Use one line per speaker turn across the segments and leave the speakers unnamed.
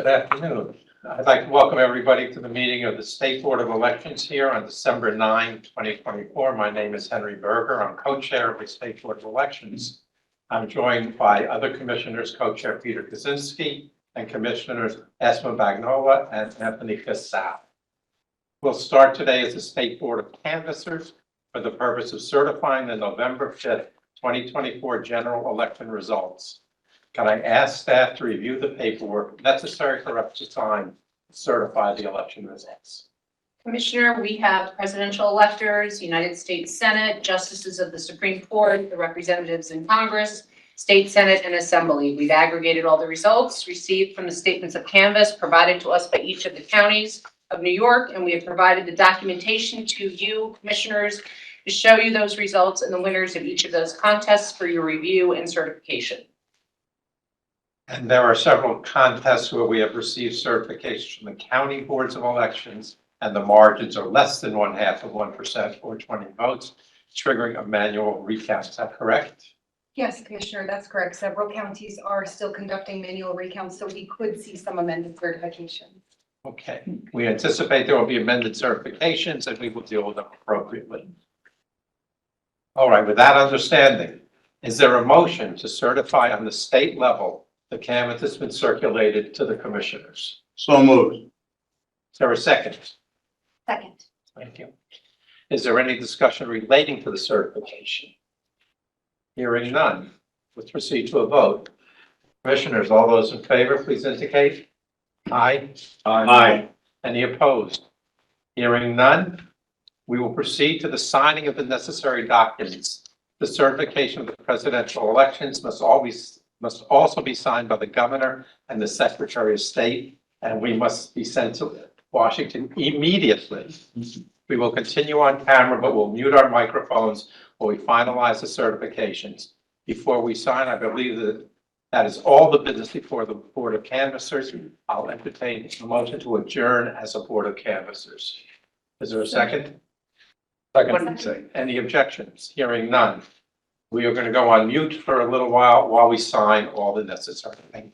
Good afternoon. I'd like to welcome everybody to the meeting of the State Board of Elections here on December 9, 2024. My name is Henry Berger. I'm co-chair of the State Board of Elections. I'm joined by other commissioners, co-chair Peter Kaczynski and commissioners Esma Bagnola and Anthony Casal. We'll start today as the State Board of Canvassers for the purpose of certifying the November 5th, 2024 general election results. Can I ask staff to review the paperwork necessary for us to sign to certify the election results?
Commissioner, we have presidential electors, United States Senate, justices of the Supreme Court, the representatives in Congress, State Senate, and Assembly. We've aggregated all the results received from the statements of canvass provided to us by each of the counties of New York, and we have provided the documentation to you, commissioners, to show you those results and the winners of each of those contests for your review and certification.
And there are several contests where we have received certifications from the county boards of elections, and the margins are less than 0.5% or 20 votes, triggering a manual recount. Is that correct?
Yes, Commissioner, that's correct. Several counties are still conducting manual recounts, so we could see some amended certification.
Okay. We anticipate there will be amended certifications, and we will deal with them appropriately. All right. With that understanding, is there a motion to certify on the state level the canvass that's been circulated to the commissioners?
So moved.
Is there a second?
Second.
Thank you. Is there any discussion relating to the certification? Hearing none, let's proceed to a vote. Commissioners, all those in favor, please indicate. Aye.
Aye.
Any opposed? Hearing none, we will proceed to the signing of the necessary documents. The certification of the presidential elections must also be signed by the governor and the secretary of state, and we must be sent to Washington immediately. We will continue on camera, but we'll mute our microphones while we finalize the certifications. Before we sign, I believe that is all the business before the Board of Canvassers. I'll entertain a motion to adjourn as a Board of Canvassers. Is there a second? Second. Any objections? Hearing none. We are going to go on mute for a little while we sign all the necessary things.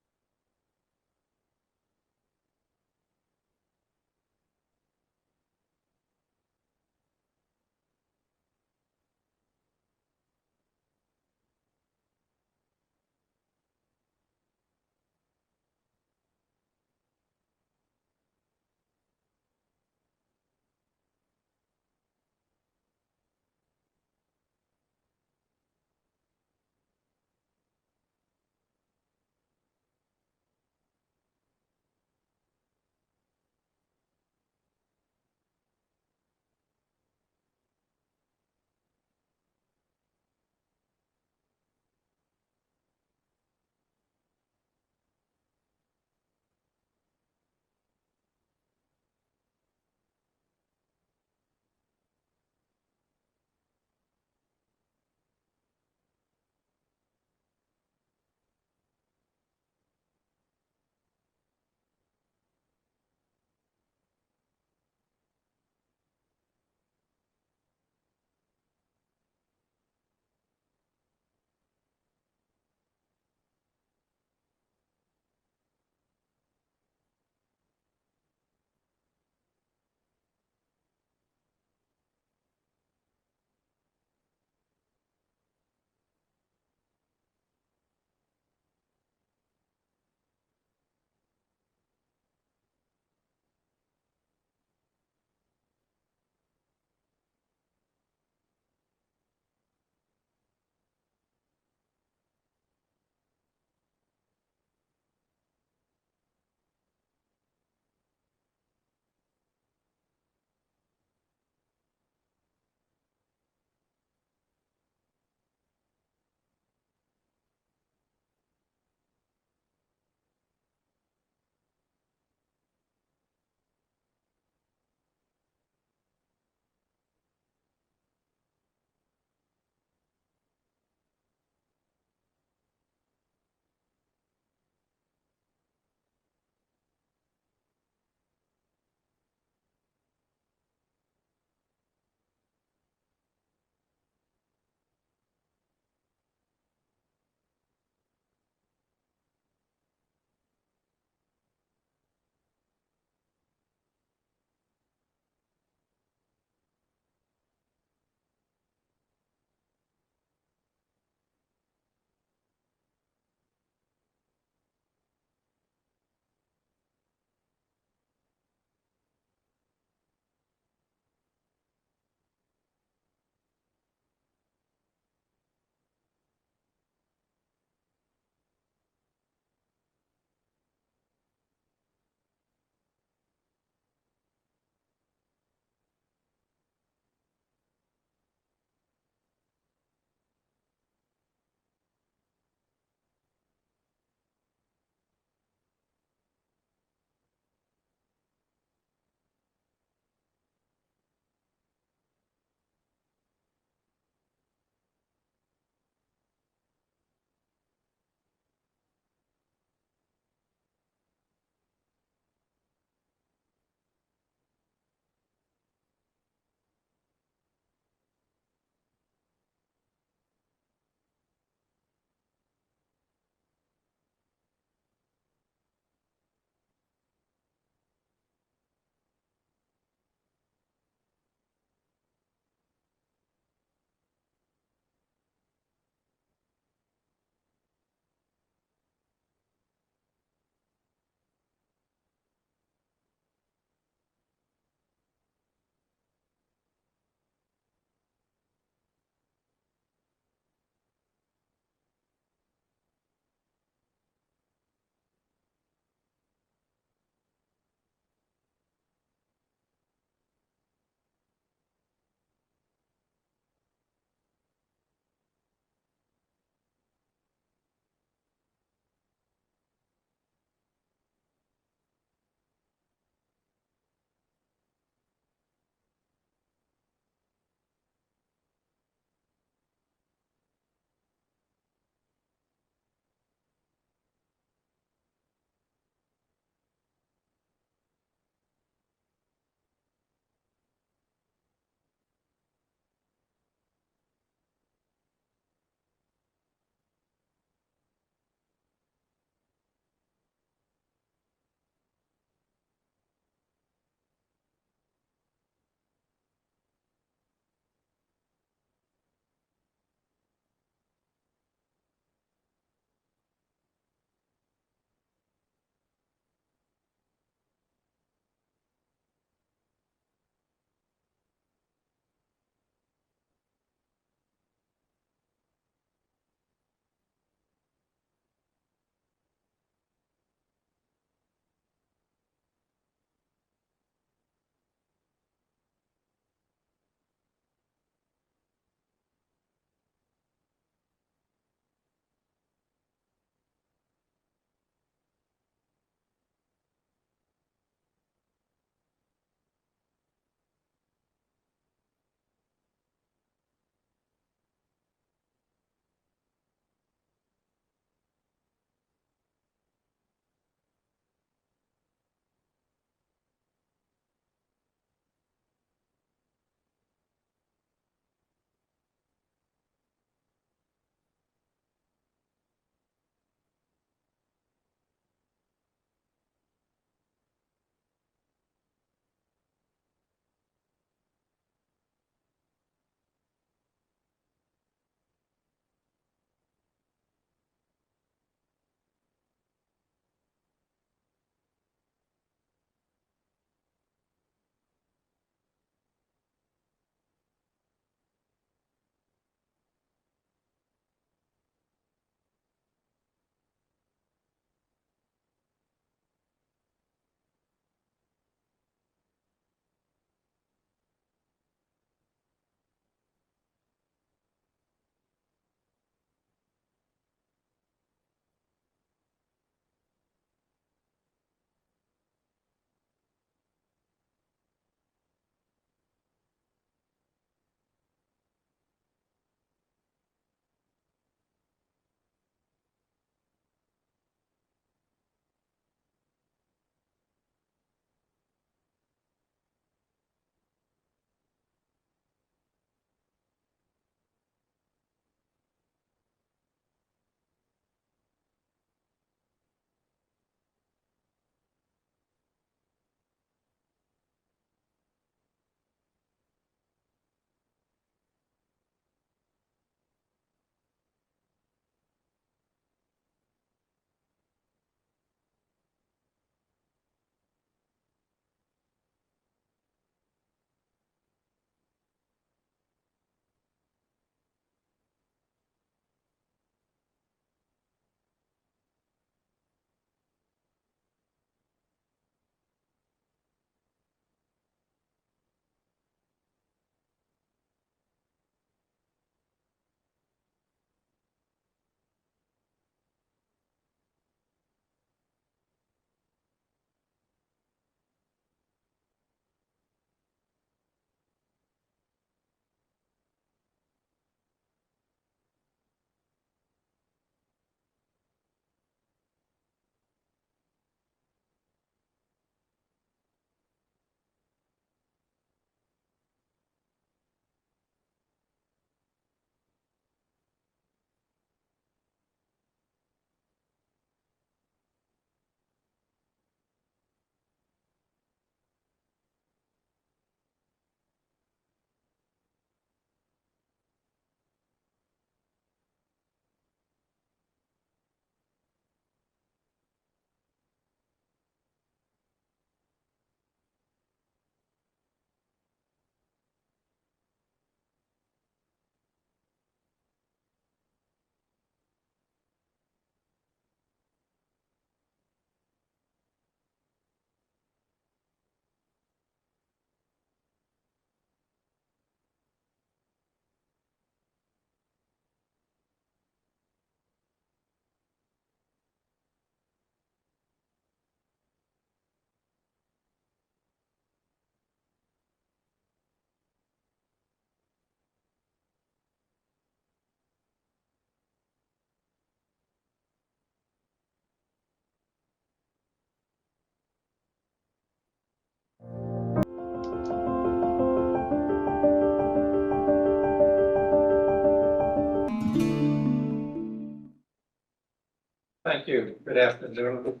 Thank you. Good afternoon.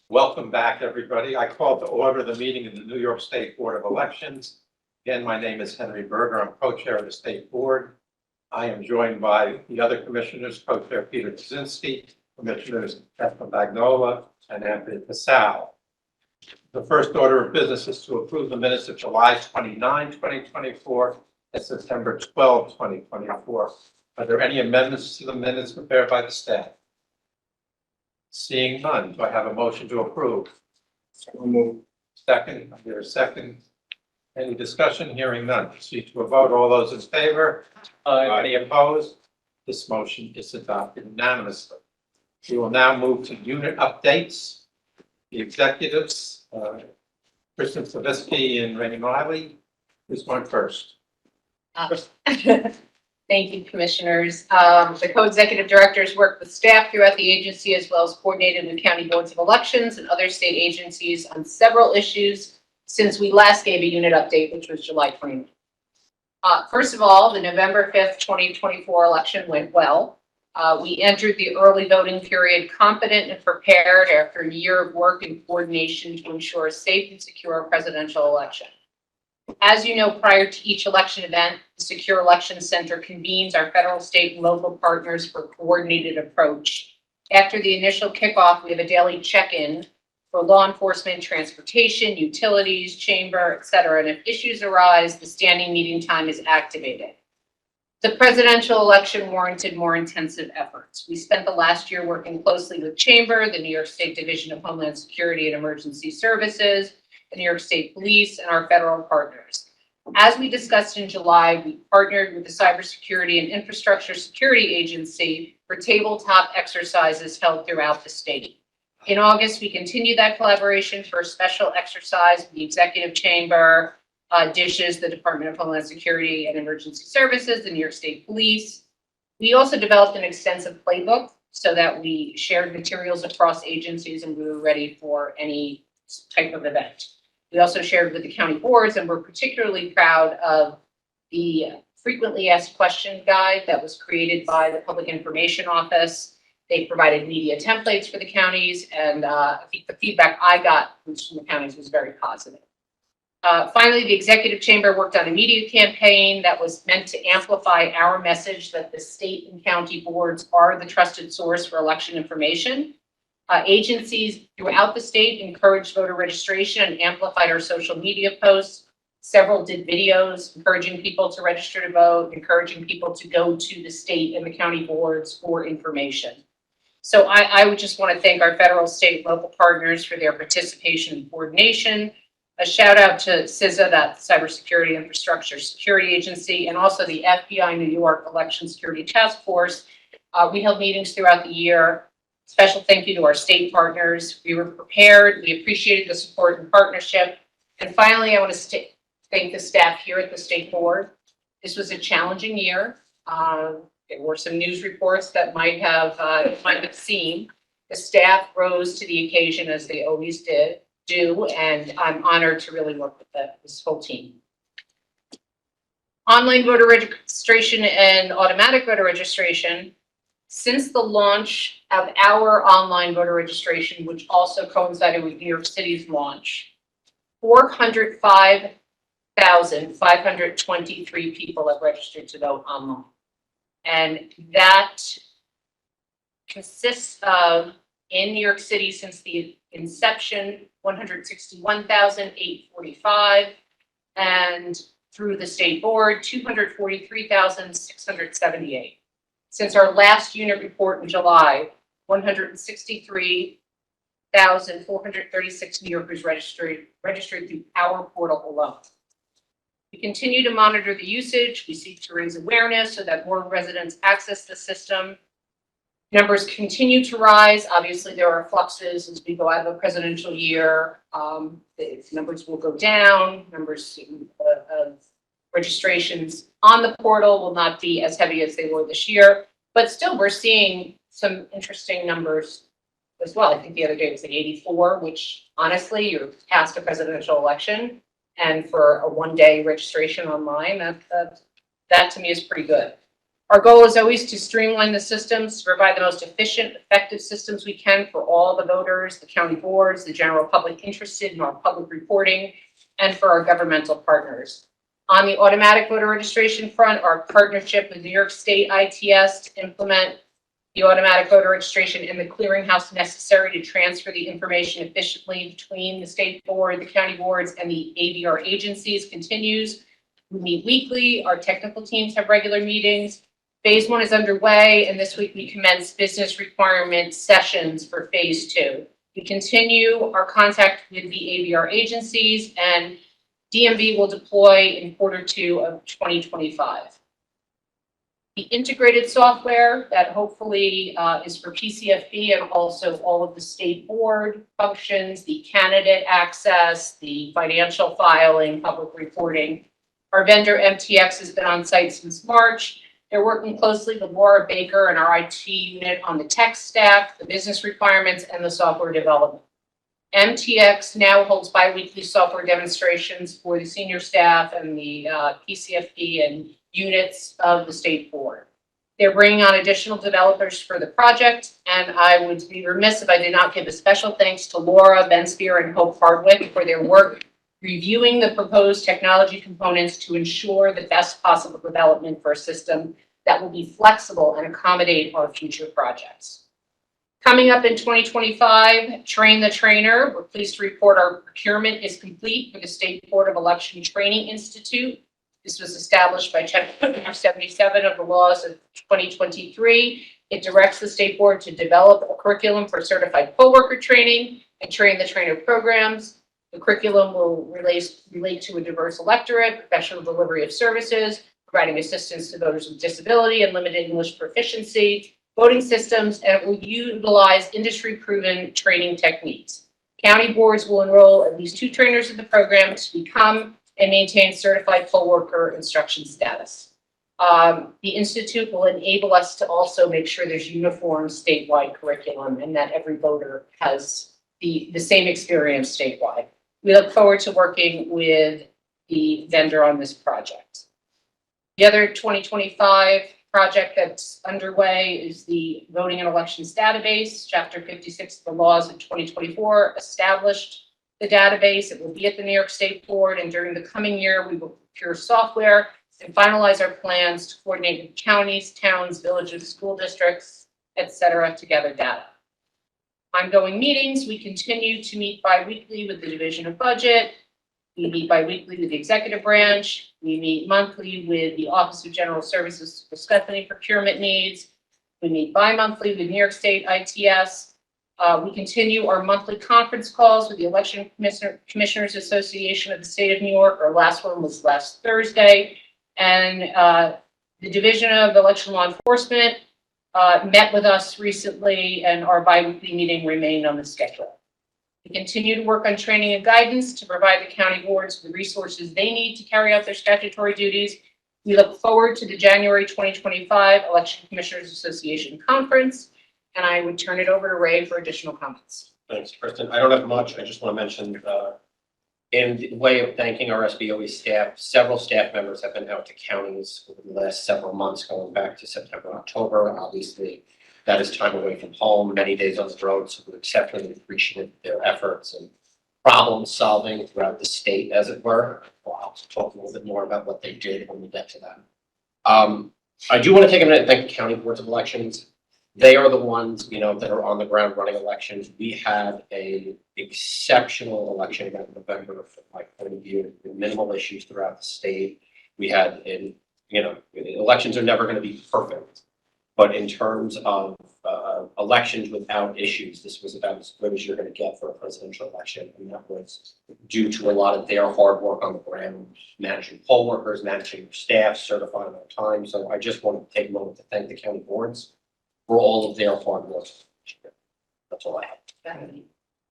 Welcome back, everybody. I called to order the meeting of the New York State Board of Elections. Again, my name is Henry Berger. I'm co-chair of the State Board. I am joined by the other commissioners, co-chair Peter Kaczynski, commissioners Kathleen Bagnola and Anthony Pascal. The first order of business is to approve the minutes of July 29, 2024, and September 12, 2024. Are there any amendments to the minutes prepared by the staff? Seeing none, do I have a motion to approve? So moved. Second, I hear a second. Any discussion? Hearing none. Proceed to a vote. All those in favor? Aye. Any opposed? This motion is adopted unanimously. We will now move to unit updates. The executives, Kristen Slaviski and Rainey Miley, who's going first?
Thank you, commissioners. The co-executive directors work with staff throughout the agency as well as coordinated with county boards of elections and other state agencies on several issues since we last gave a unit update, which was July 20th. First of all, the November 5th, 2024 election went well. We entered the early voting period confident and prepared after a year of work and coordination to ensure a safe and secure presidential election. As you know, prior to each election event, the Secure Election Center convenes our federal, state, and local partners for a coordinated approach. After the initial kickoff, we have a daily check-in for law enforcement, transportation, utilities, chamber, et cetera. And if issues arise, the standing meeting time is activated. The presidential election warranted more intensive efforts. We spent the last year working closely with Chamber, the New York State Division of Homeland Security and Emergency Services, the New York State Police, and our federal partners. As we discussed in July, we partnered with the Cybersecurity and Infrastructure Security Agency for tabletop exercises held throughout the state. In August, we continued that collaboration for a special exercise with the Executive Chamber, DISHES, the Department of Homeland Security and Emergency Services, the New York State Police. We also developed an extensive playbook so that we shared materials across agencies and we were ready for any type of event. We also shared with the county boards, and we're particularly proud of the frequently asked question guide that was created by the Public Information Office. They provided media templates for the counties, and I think the feedback I got from the counties was very positive. Finally, the Executive Chamber worked on a media campaign that was meant to amplify our message that the state and county boards are the trusted source for election information. Agencies throughout the state encouraged voter registration and amplified our social media posts. Several did videos encouraging people to register to vote, encouraging people to go to the state and the county boards for information. So I would just want to thank our federal, state, and local partners for their participation and coordination. A shout out to CISA, that Cybersecurity Infrastructure Security Agency, and also the FBI New York Election Security Task Force. We held meetings throughout the year. Special thank you to our state partners. We were prepared. We appreciated the support and partnership. And finally, I want to thank the staff here at the State Board. This was a challenging year. There were some news reports that might have seen. The staff rose to the occasion as they always do, and I'm honored to really work with this whole team. Online voter registration and automatic voter registration. Since the launch of our online voter registration, which also coincided with New York City's launch, 405,523 people have registered to vote online. And that consists of, in New York City since the inception, 161,845, and through the State Board, 243,678. Since our last unit report in July, 163,436 New Yorkers registered through our portal alone. We continue to monitor the usage. We seek to raise awareness so that more residents access the system. Numbers continue to rise. Obviously, there are fluxes as we go out of a presidential year. The numbers will go down. Numbers of registrations on the portal will not be as heavy as they were this year, but still we're seeing some interesting numbers as well. I think the other day it was like 84, which honestly, you're past a presidential election, and for a one-day registration online, that to me is pretty good. Our goal is always to streamline the systems, to provide the most efficient, effective systems we can for all the voters, the county boards, the general public interested in our public reporting, and for our governmental partners. On the automatic voter registration front, our partnership with New York State ITS to implement the automatic voter registration and the clearinghouse necessary to transfer the information efficiently between the state board, the county boards, and the AVR agencies continues. We meet weekly. Our technical teams have regular meetings. Phase 1 is underway, and this week we commence business requirement sessions for phase 2. We continue our contact with the AVR agencies, and DMV will deploy in Q2 of 2025. The integrated software that hopefully is for PCFB and also all of the state board functions, the candidate access, the financial filing, public reporting. Our vendor MTX has been on site since March. They're working closely with Laura Baker and our IT unit on the tech stack, the business requirements, and the software development. MTX now holds bi-weekly software demonstrations for the senior staff and the PCFB and units of the state board. They're bringing on additional developers for the project, and I would be remiss if I did not give a special thanks to Laura Benspear and Hope Hardwick for their work reviewing the proposed technology components to ensure the best possible development for a system that will be flexible and accommodate our future projects. Coming up in 2025, Train the Trainer. We're pleased to report our procurement is complete for the State Board of Election Training Institute. This was established by Chapter 77 of the laws of 2023. It directs the State Board to develop a curriculum for certified poll worker training and train the trainer programs. The curriculum will relate to a diverse electorate, professional delivery of services, providing assistance to voters with disability and limited English proficiency, voting systems, and it will utilize industry-proven training techniques. County boards will enroll at least 2 trainers in the program to become and maintain certified poll worker instruction status. The Institute will enable us to also make sure there's uniform statewide curriculum and that every voter has the same experience statewide. We look forward to working with the vendor on this project. The other 2025 project that's underway is the Voting and Elections Database. Chapter 56 of the laws of 2024 established the database. It will be at the New York State Board, and during the coming year, we will procure software and finalize our plans to coordinate with counties, towns, villages, school districts, etc., to gather data. Ongoing meetings, we continue to meet bi-weekly with the Division of Budget. We meet bi-weekly with the Executive Branch. We meet monthly with the Office of General Services to discuss any procurement needs. We meet bi-monthly with New York State ITS. We continue our monthly conference calls with the Election Commissioners Association of the State of New York. Our last one was last Thursday. And the Division of Election Law Enforcement met with us recently, and our bi-weekly meeting remained on the schedule. We continue to work on training and guidance to provide the county boards with the resources they need to carry out their statutory duties. We look forward to the January 2025 Election Commissioners Association Conference, and I would turn it over to Ray for additional comments.
Thanks, Kristen. I don't have much. I just want to mention, in the way of thanking our SBOE staff, several staff members have been out to counties over the last several months, going back to September, October. Obviously, that is time away from home, many days on the road, so we're exceptionally appreciative of their efforts and problem solving throughout the state, as it were. I'll talk a little bit more about what they did when we get to that. I do want to take a minute and thank the county boards of elections. They are the ones, that are on the ground running elections. We had an exceptional election in November from my point of view, with minimal issues throughout the state. We had, elections are never going to be perfect, but in terms of elections without issues, this was about as good as you're going to get for a presidential election. And that was due to a lot of their hard work on the ground, managing poll workers, managing their staff, certifying their time. So I just wanted to take a moment to thank the county boards for all of their hard work. That's all I have.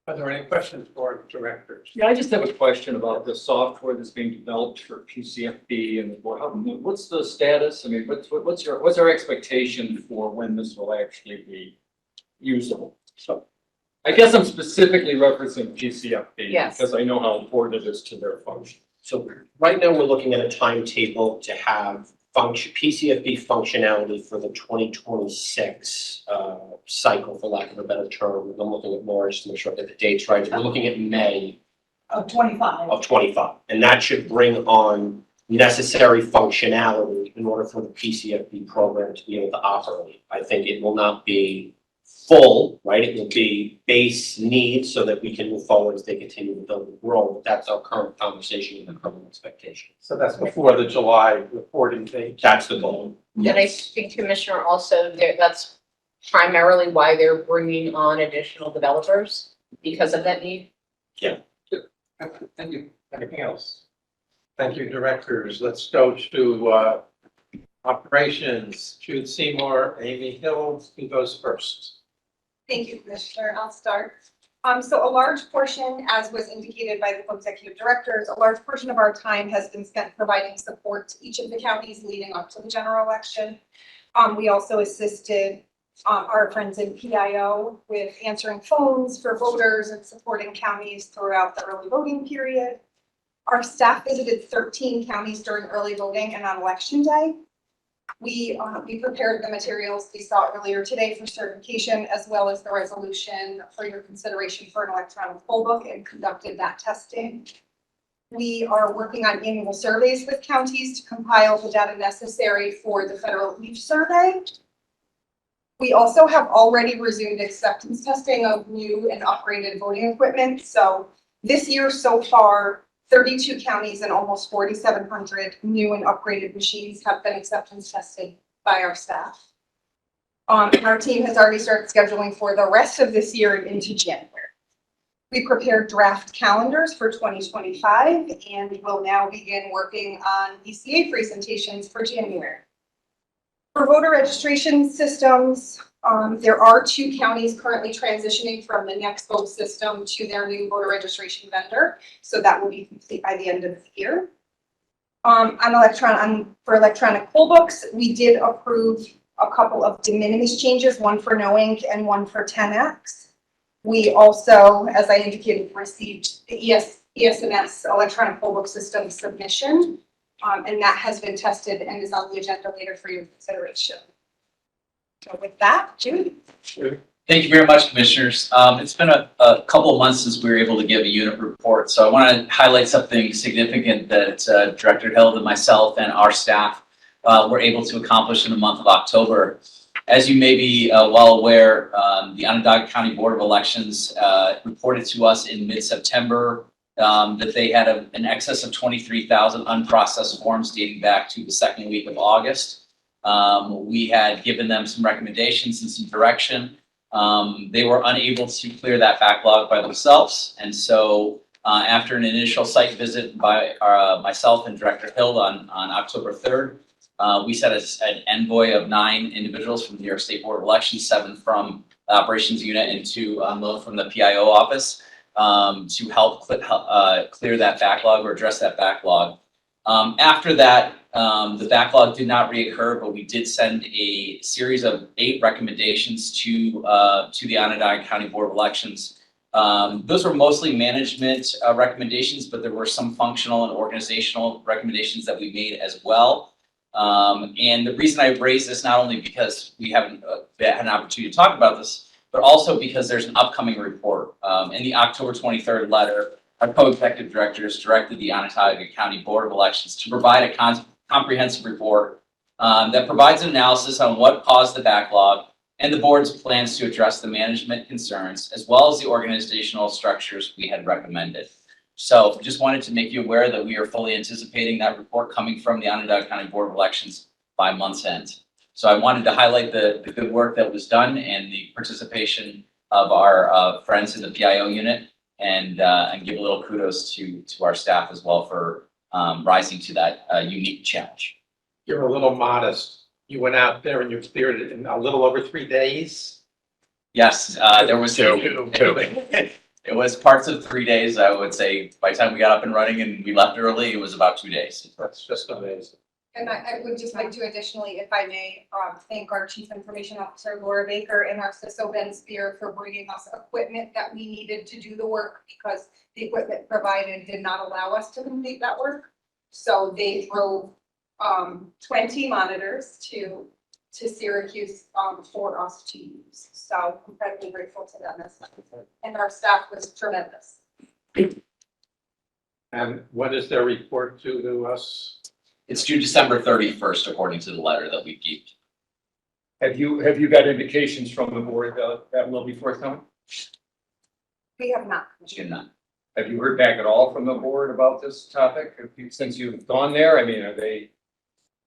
Are there any questions for directors?
Yeah, I just have a question about the software that's being developed for PCFB and what's the status? I mean, what's our expectation for when this will actually be usable? So I guess I'm specifically referencing PCFB.
Yes.
Because I know how important it is to their function.
So right now we're looking at a timetable to have PCFB functionality for the 2026 cycle, for lack of a better term. I'm looking at more just to make sure that the date's right. We're looking at May
Of 25.
of 25, and that should bring on necessary functionality in order for the PCFB program to be able to operate. I think it will not be full, right? It will be base needs so that we can move forward as they continue to build and grow. But that's our current conversation and the current expectation.
So that's before the July reporting date.
That's the goal.
And I think, Commissioner, also that's primarily why they're bringing on additional developers because of that need.
Thank you.
Anything else? Thank you, directors. Let's go to operations. Jude Seymour, Amy Hill, who goes first?
Thank you, Commissioner. I'll start. So a large portion, as was indicated by the co-executive directors, a large portion of our time has been spent providing support to each of the counties leading up to the general election. We also assisted our friends in PIO with answering phones for voters and supporting counties throughout the early voting period. Our staff visited 13 counties during early voting and on election day. We prepared the materials we saw earlier today for certification, as well as the resolution for your consideration for an electronic poll book, and conducted that testing. We are working on annual surveys with counties to compile the data necessary for the federal leaf survey. We also have already resumed acceptance testing of new and upgraded voting equipment. So this year so far, 32 counties and almost 4,700 new and upgraded machines have been acceptance tested by our staff. And our team has already started scheduling for the rest of this year and into January. We prepared draft calendars for 2025 and we will now begin working on ECA presentations for January. For voter registration systems, there are 2 counties currently transitioning from the Next Vote system to their new voter registration vendor. So that will be complete by the end of the year. For electronic poll books, we did approve a couple of de minimis changes, one for no ink and one for 10X. We also, as I indicated, received the ES&S electronic poll book system submission, and that has been tested and is on the agenda later for your consideration. So with that, Jude.
Thank you very much, Commissioners. It's been a couple of months since we were able to give a unit report, so I want to highlight something significant that Director Hill and myself and our staff were able to accomplish in the month of October. As you may be well aware, the Onondaga County Board of Elections reported to us in mid-September that they had an excess of 23,000 unprocessed forms dating back to the second week of August. We had given them some recommendations and some direction. They were unable to clear that backlog by themselves. And so after an initial site visit by myself and Director Hill on October 3rd, we set an envoy of 9 individuals from the New York State Board of Elections, 7 from the operations unit and 2 from the PIO office to help clear that backlog or address that backlog. After that, the backlog did not reoccur, but we did send a series of 8 recommendations to the Onondaga County Board of Elections. Those were mostly management recommendations, but there were some functional and organizational recommendations that we made as well. And the reason I raised this, not only because we haven't had an opportunity to talk about this, but also because there's an upcoming report. In the October 23rd letter, our co-executive directors directed the Onondaga County Board of Elections to provide a comprehensive report that provides an analysis on what caused the backlog and the board's plans to address the management concerns, as well as the organizational structures we had recommended. So just wanted to make you aware that we are fully anticipating that report coming from the Onondaga County Board of Elections by month's end. So I wanted to highlight the good work that was done and the participation of our friends in the PIO unit, and give a little kudos to our staff as well for rising to that unique challenge.
You're a little modest. You went out there and you cleared it in a little over 3 days.
Yes, there was it was parts of 3 days. I would say by the time we got up and running and we left early, it was about 2 days.
That's just amazing.
And I would just like to additionally, if I may, thank our Chief Information Officer, Laura Baker, and our CISO, Ben Spear, for bringing us equipment that we needed to do the work, because the equipment provided did not allow us to complete that work. So they drove 20 monitors to Syracuse, for us to use. So incredibly grateful to them as well. And our staff was tremendous.
And what is their report to us?
It's due December 31st, according to the letter that we gave.
Have you got indications from the board that will be forthcoming?
We have not.
June 9th.
Have you heard back at all from the board about this topic? Since you've gone there, I mean, are they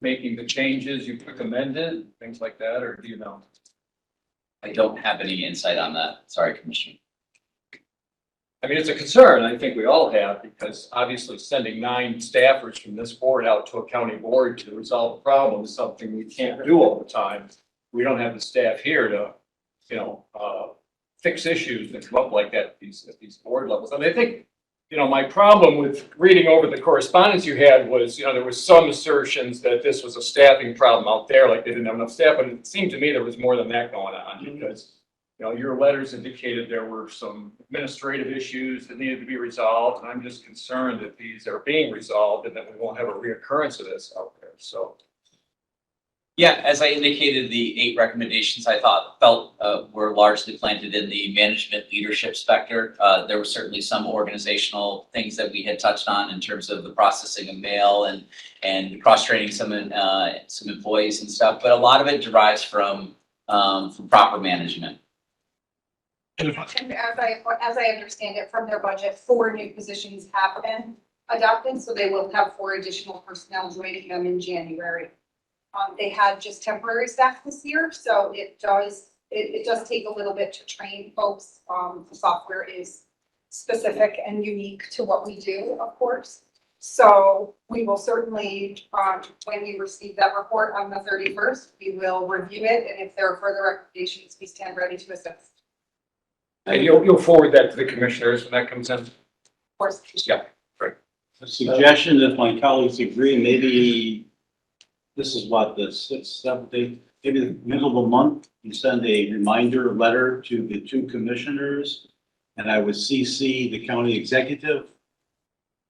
making the changes you recommended, things like that, or do you know?
I don't have any insight on that. Sorry, Commissioner.
I mean, it's a concern I think we all have, because obviously sending 9 staffers from this board out to a county board to resolve a problem is something we can't do all the time. We don't have the staff here to, fix issues that come up like that at these board levels. And I think, my problem with reading over the correspondence you had was, there was some assertions that this was a staffing problem out there, like they didn't have enough staff, but it seemed to me there was more than that going on, because your letters indicated there were some administrative issues that needed to be resolved, and I'm just concerned that these are being resolved and that we won't have a reoccurrence of this out there, so.
Yeah, as I indicated, the 8 recommendations I felt were largely planted in the management leadership spectrum. There were certainly some organizational things that we had touched on in terms of the processing of mail and cross-training some employees and stuff, but a lot of it derives from proper management.
And as I understand it from their budget, 4 new positions have been adopted, so they will have 4 additional personnel joining them in January. They had just temporary staff this year, so it does take a little bit to train folks. The software is specific and unique to what we do, of course. So we will certainly, when we receive that report on the 31st, we will review it, and if there are further recommendations, we stand ready to assist.
And you'll forward that to the commissioners when that comes in?
Of course.
Yeah, great.
A suggestion, if my colleagues agree, maybe this is what, the 6th, 7th, 8th, maybe the middle of the month, you send a reminder letter to the 2 commissioners, and I would CC the county executive,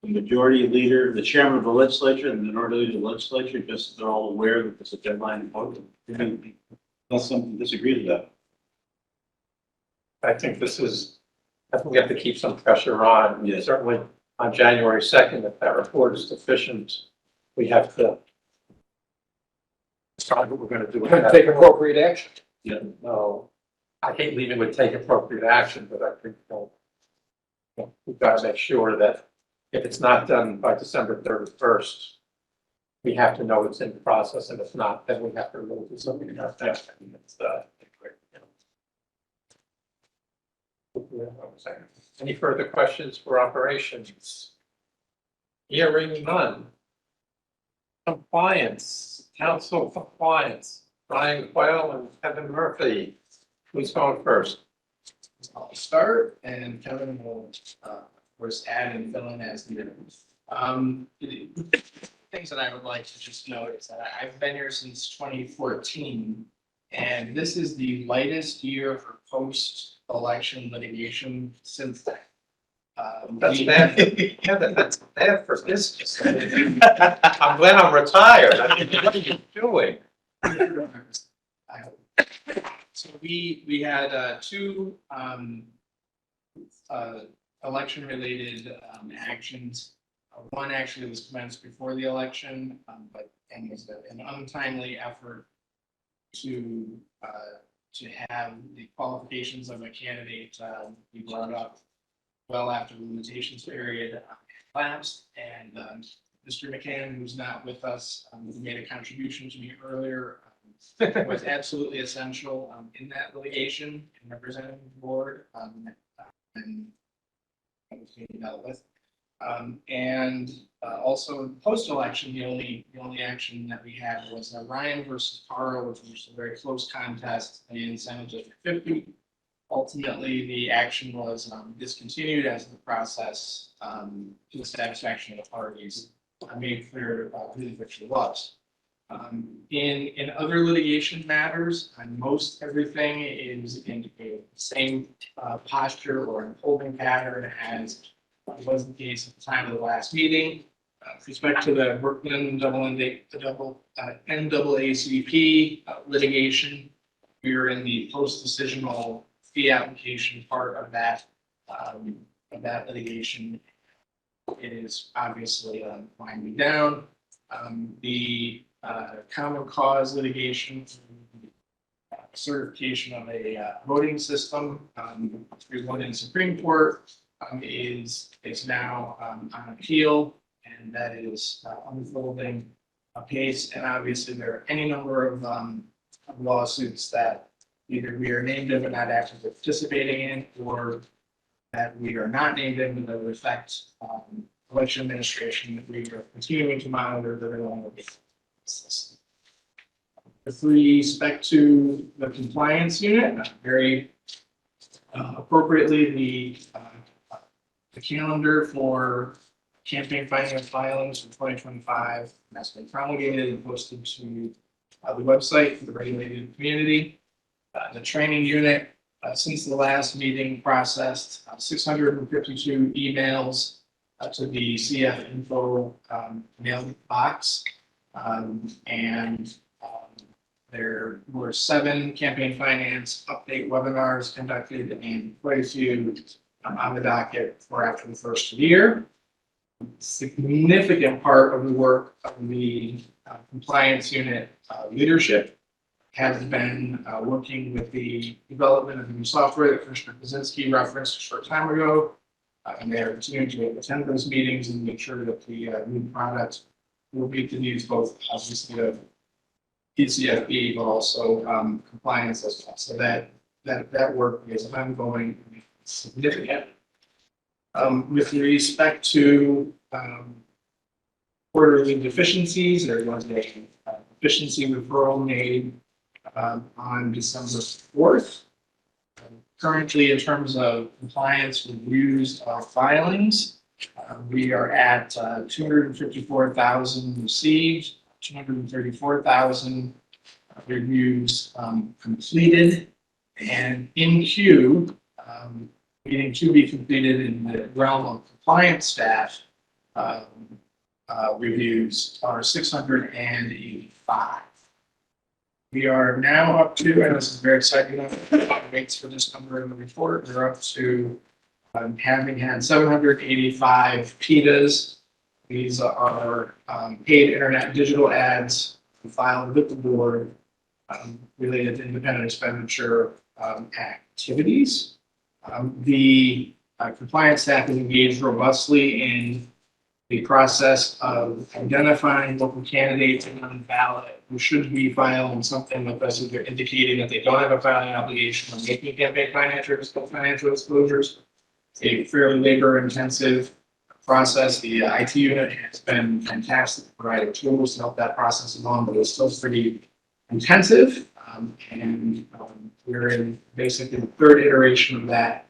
the majority leader, the chairman of the legislature, and the minority leader of the legislature, just so they're all aware that there's a deadline. Unless something disagree with that.
I think we have to keep some pressure on.
Yes.
Certainly on January 2nd, if that report is deficient, we have to decide what we're going to do with that.
Take appropriate action.
No, I hate leaving with take appropriate action, but I think we've got to make sure that if it's not done by December 31st, we have to know it's in process, and if not, then we have to really do something about that. And it's, any further questions for operations? Hearing none. Compliance, council compliance, Brian Quayle and Kevin Murphy. Who's going first?
I'll start and Kevin will, of course, add and fill in as needed. Things that I would like to just note is that I've been here since 2014, and this is the lightest year for post-election litigation since then.
That's bad. Kevin, that's bad for business. I'm glad I'm retired. I mean, what are you doing?
I hope. So we had 2 election-related actions. One actually was commenced before the election, but was an untimely effort to have the qualifications of a candidate be brought up well after the limitations period lapsed. And Mr. McCann, who's not with us, who made a contribution to me earlier, was absolutely essential in that litigation and representing the board and that was being dealt with. Also post-election, the only action that we had was Ryan versus Carl, which was a very close contest in Senate District 50. Ultimately, the action was discontinued as the process, to the satisfaction of the parties, made clear who the victor was. In other litigation matters, most everything is in the same posture or in holding pattern as was the case at the time of the last meeting. With respect to the Brooklyn NAACP litigation, we are in the post-decisional fee application part of that litigation. It is obviously winding down. The common cause litigation, certification of a voting system, through one in Supreme Court, is now on appeal, and that is unfolding apace. And obviously, there are any number of lawsuits that either we are named in but not actively participating in, or that we are not named in, but that would affect election administration that we are continuing to monitor that are going to be. With respect to the compliance unit, very appropriately, the calendar for campaign finance filings for 2025 has been promulgated and posted to the website for the regulated community. The training unit, since the last meeting, processed 652 emails to the CF info mail box. There were 7 campaign finance update webinars conducted and quite a few on the docket for after the first of the year. Significant part of the work of the compliance unit leadership has been working with the development of the new software that Commissioner Kozinski referenced a short time ago. And they are continuing to attend those meetings and make sure that the new product will meet the needs both obviously of PCFB, but also compliance as well. So that work is ongoing, significant. With respect to quarterly deficiencies, there was a deficiency referral made on December 4th. Currently, in terms of compliance reviews of filings, we are at 254,000 received, 234,000 reviews completed, and in queue, meaning to be completed in the realm of compliance staff, reviews are 685. We are now up to, and this is very exciting, rates for this number in the report, we're up to having had 785 PIDAs. These are paid internet digital ads filed with the board related to independent expenditure activities. The compliance staff is engaged robustly in the process of identifying local candidates on the ballot who should be filing something with us if they're indicating that they don't have a filing obligation or making campaign financial disclosures. It's a fairly labor-intensive process. The IT unit has been fantastic, providing tools to help that process along, but it's still pretty intensive. We're in basically the 3rd iteration of that,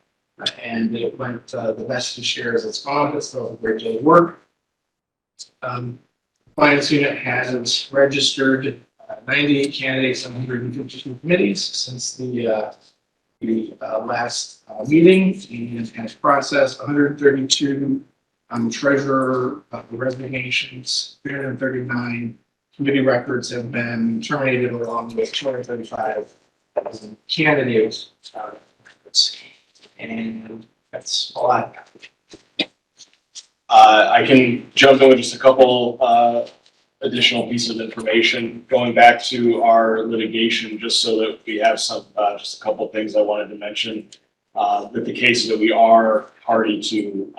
and it went the best to share as it's gone. It's still a great deal of work. Compliance unit has registered 98 candidates on 152 committees since the last meeting, and has processed 132 treasurer resignations, 339 committee records have been terminated, along with 235 candidates. And that's a lot.
I can jump in with just a couple additional pieces of information going back to our litigation, just so that we have some just a couple of things I wanted to mention. That the case that we are party to,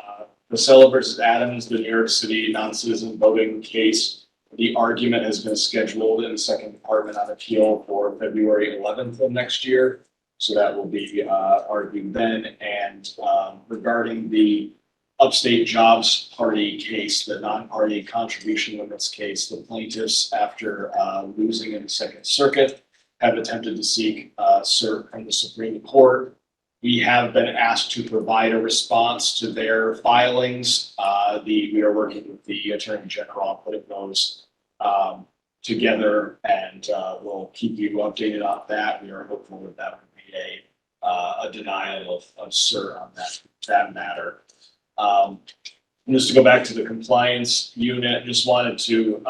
Vasella versus Adams, the New York City non-citizen voting case. The argument has been scheduled in the Second Department on Appeal for February 11th of next year. So that will be argued then. And regarding the Upstate Jobs Party case, the non-party contribution limits case, the plaintiffs, after losing in the Second Circuit, have attempted to seek cert from the Supreme Court. We have been asked to provide a response to their filings. We are working with the Attorney General on putting those together, and we'll keep you updated on that. We are hopeful that that would be a denial of cert on that matter. And just to go back to the compliance unit, just wanted to,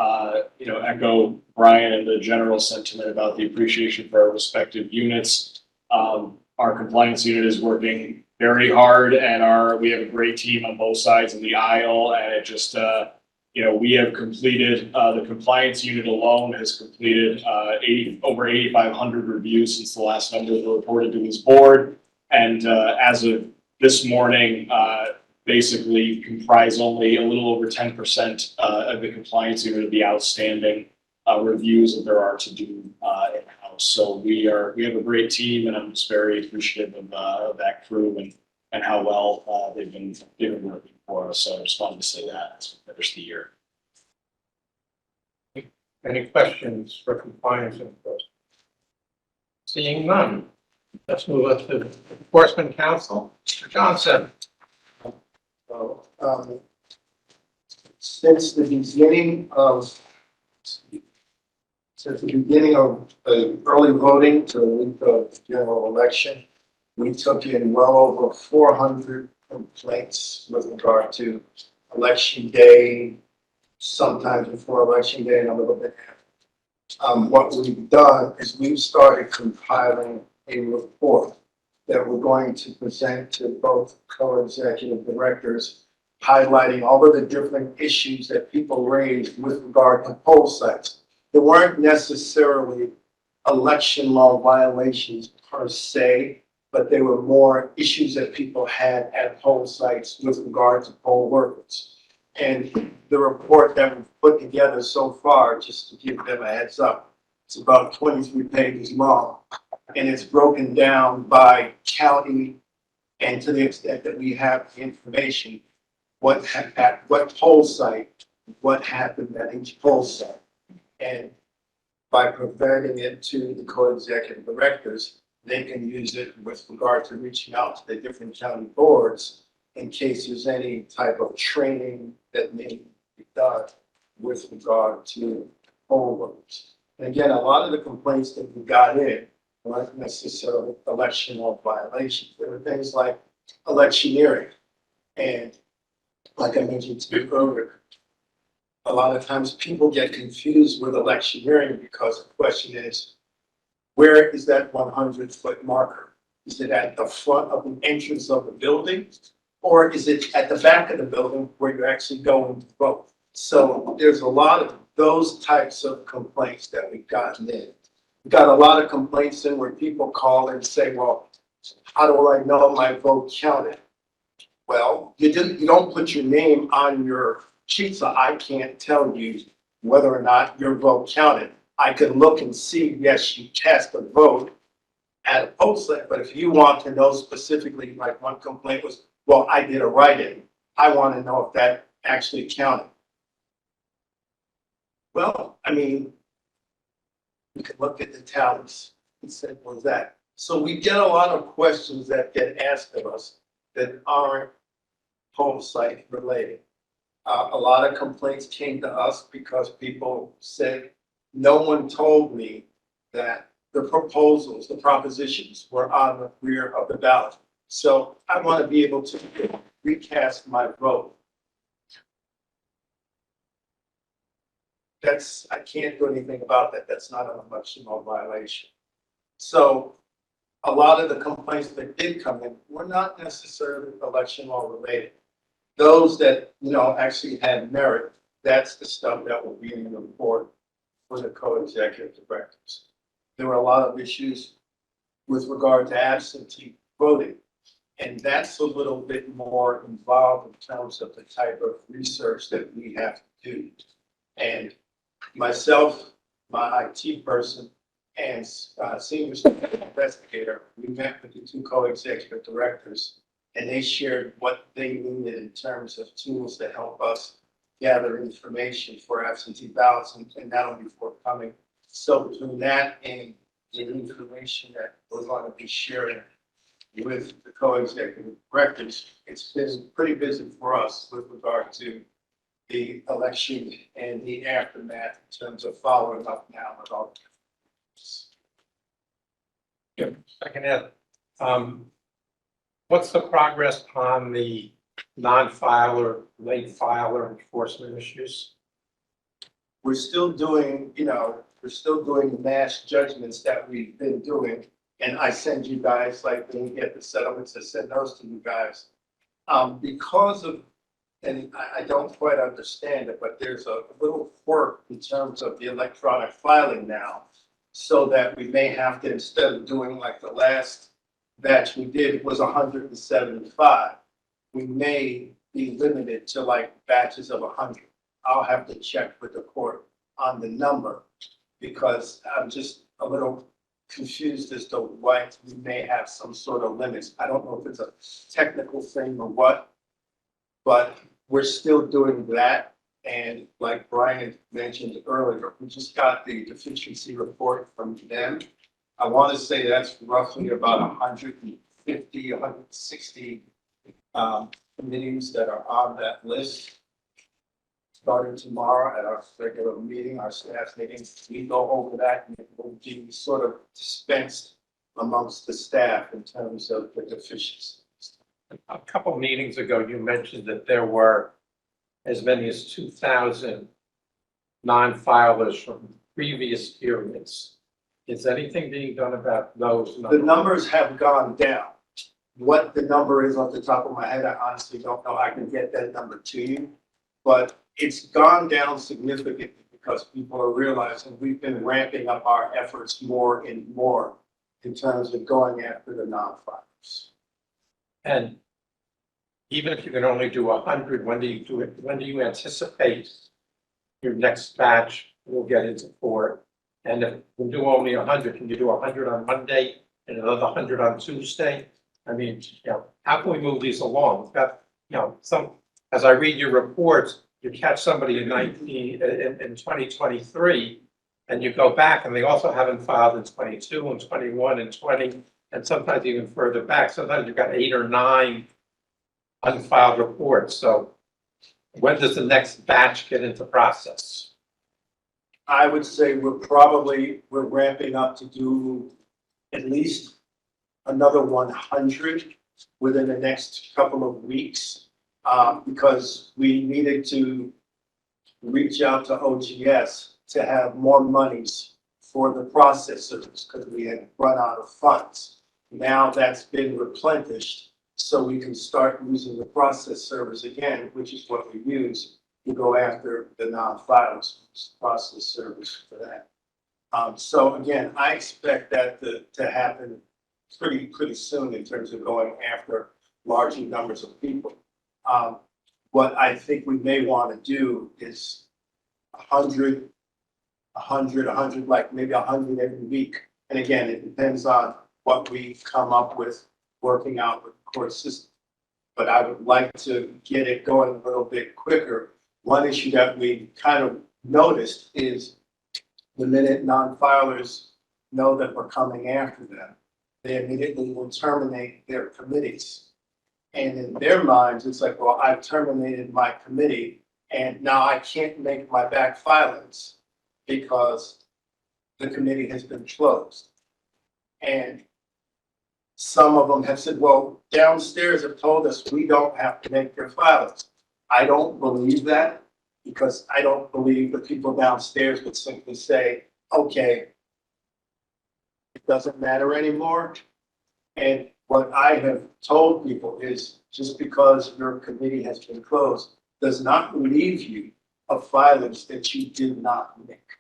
echo Brian and the general sentiment about the appreciation for our respective units. Our compliance unit is working very hard and we have a great team on both sides of the aisle, and it just, we have completed, the compliance unit alone has completed, over 8,500 reviews since the last numbers were reported to this board. And, as of this morning, basically comprise only a little over 10% of the compliance unit of the outstanding reviews that there are to do in-house. So we have a great team, and I'm just very appreciative of that crew and how well they've been working for us. So I just wanted to say that as we finish the year.
Any questions for compliance enforcement? Seeing none, let's move on to Enforcement Council. Mr. Johnson.
So, since the beginning of early voting to the week of general election, we took in well over 400 complaints with regard to election day, sometimes before election day and a little bit after. What we've done is we've started compiling a report that we're going to present to both co-executive directors, highlighting all of the different issues that people raised with regard to poll sites. There weren't necessarily election law violations per se, but they were more issues that people had at poll sites with regard to poll workers. And the report that we've put together so far, just to give them a heads up, it's about 23 pages long. And it's broken down by county, and to the extent that we have the information, at what poll site, what happened at each poll site. And by providing it to the co-executive directors, they can use it with regard to reaching out to the different county boards in case there's any type of training that may be done with regard to poll workers. And again, a lot of the complaints that we got in weren't necessarily election law violations. There were things like electioneering. And like I mentioned to you earlier, a lot of times people get confused with electioneering because the question is, where is that 100-foot marker? Is it at the front of the entrance of the building? Or is it at the back of the building where you're actually going to vote? So there's a lot of those types of complaints that we've gotten in. We've got a lot of complaints in where people call and say, well, how do I know my vote counted? Well, you don't put your name on your sheet, so I can't tell you whether or not your vote counted. I can look and see, yes, you cast a vote at a poll site, but if you want to know specifically, like one complaint was, well, I did a write-in. I want to know if that actually counted. Well, I mean, you can look at the tallies and say, well, that. So we get a lot of questions that get asked of us that aren't poll site related. A lot of complaints came to us because people said, no one told me that the proposals, the propositions were on the rear of the ballot. So I want to be able to recast my vote. I can't do anything about that. That's not an election law violation. So a lot of the complaints that did come in were not necessarily election law related. Those that, actually had merit, that's the stuff that will be in the report for the co-executive directors. There were a lot of issues with regard to absentee voting. And that's a little bit more involved in terms of the type of research that we have to do. And myself, my IT person, and senior investigator, we met with the two co-executive directors, and they shared what they needed in terms of tools to help us gather information for absentee ballots, and that'll be forthcoming. So between that and the information that we're going to be sharing with the co-executive directors, it's been pretty busy for us with regard to the election and the aftermath in terms of following up now with all.
Second, what's the progress on the non-filer, late filer enforcement issues?
We're still doing, we're still doing the mass judgments that we've been doing. And I send you guys, like, when we get the settlements, I send those to you guys. Because of, and I don't quite understand it, but there's a little quirk in terms of the electronic filing now. So that we may have to, instead of doing like the last batch we did was 175, we may be limited to like batches of 100. I'll have to check with the court on the number because I'm just a little confused as to why we may have some sort of limits. I don't know if it's a technical thing or what, but we're still doing that. And like Brian mentioned earlier, we just got the deficiency report from them. I want to say that's roughly about 150, 160 committees that are on that list. Starting tomorrow at our regular meeting, our staff meeting, we go over that and it will be sort of dispensed amongst the staff in terms of the deficiencies.
A couple meetings ago, you mentioned that there were as many as 2,000 non-filers from previous periods. Is anything being done about those
The
numbers?
numbers have gone down. What the number is off the top of my head, I honestly don't know. I can get that number to you. But it's gone down significantly because people are realizing we've been ramping up our efforts more and more in terms of going after the non-filers.
And even if you can only do 100, when do you do it? When do you anticipate your next batch will get into court? And if you do only 100, can you do 100 on Monday and another 100 on Tuesday? I mean, how can we move these along? We've got, some, as I read your reports, you catch somebody in 2023, and you go back and they also haven't filed in 22 and 21 and 20, and sometimes even further back. Sometimes you've got 8 or 9 unfiled reports. So when does the next batch get into process?
I would say we're ramping up to do at least another 100 within the next couple of weeks. Because we needed to reach out to OGS to have more monies for the processors because we had run out of funds. Now that's been replenished, so we can start using the process servers again, which is what we use to go after the non-filers, process servers for that. So again, I expect that to happen pretty soon in terms of going after larger numbers of people. What I think we may want to do is 100, like maybe 100 every week. And again, it depends on what we come up with working out with the court system. But I would like to get it going a little bit quicker. One issue that we kind of noticed is the minute non-filers know that we're coming after them, they immediately will terminate their committees. And in their minds, it's like, well, I've terminated my committee and now I can't make my back filings because the committee has been closed. And some of them have said, well, downstairs have told us we don't have to make their filings. I don't believe that because I don't believe the people downstairs would simply say, okay, it doesn't matter anymore. And what I have told people is just because your committee has been closed does not relieve you of filings that you did not make.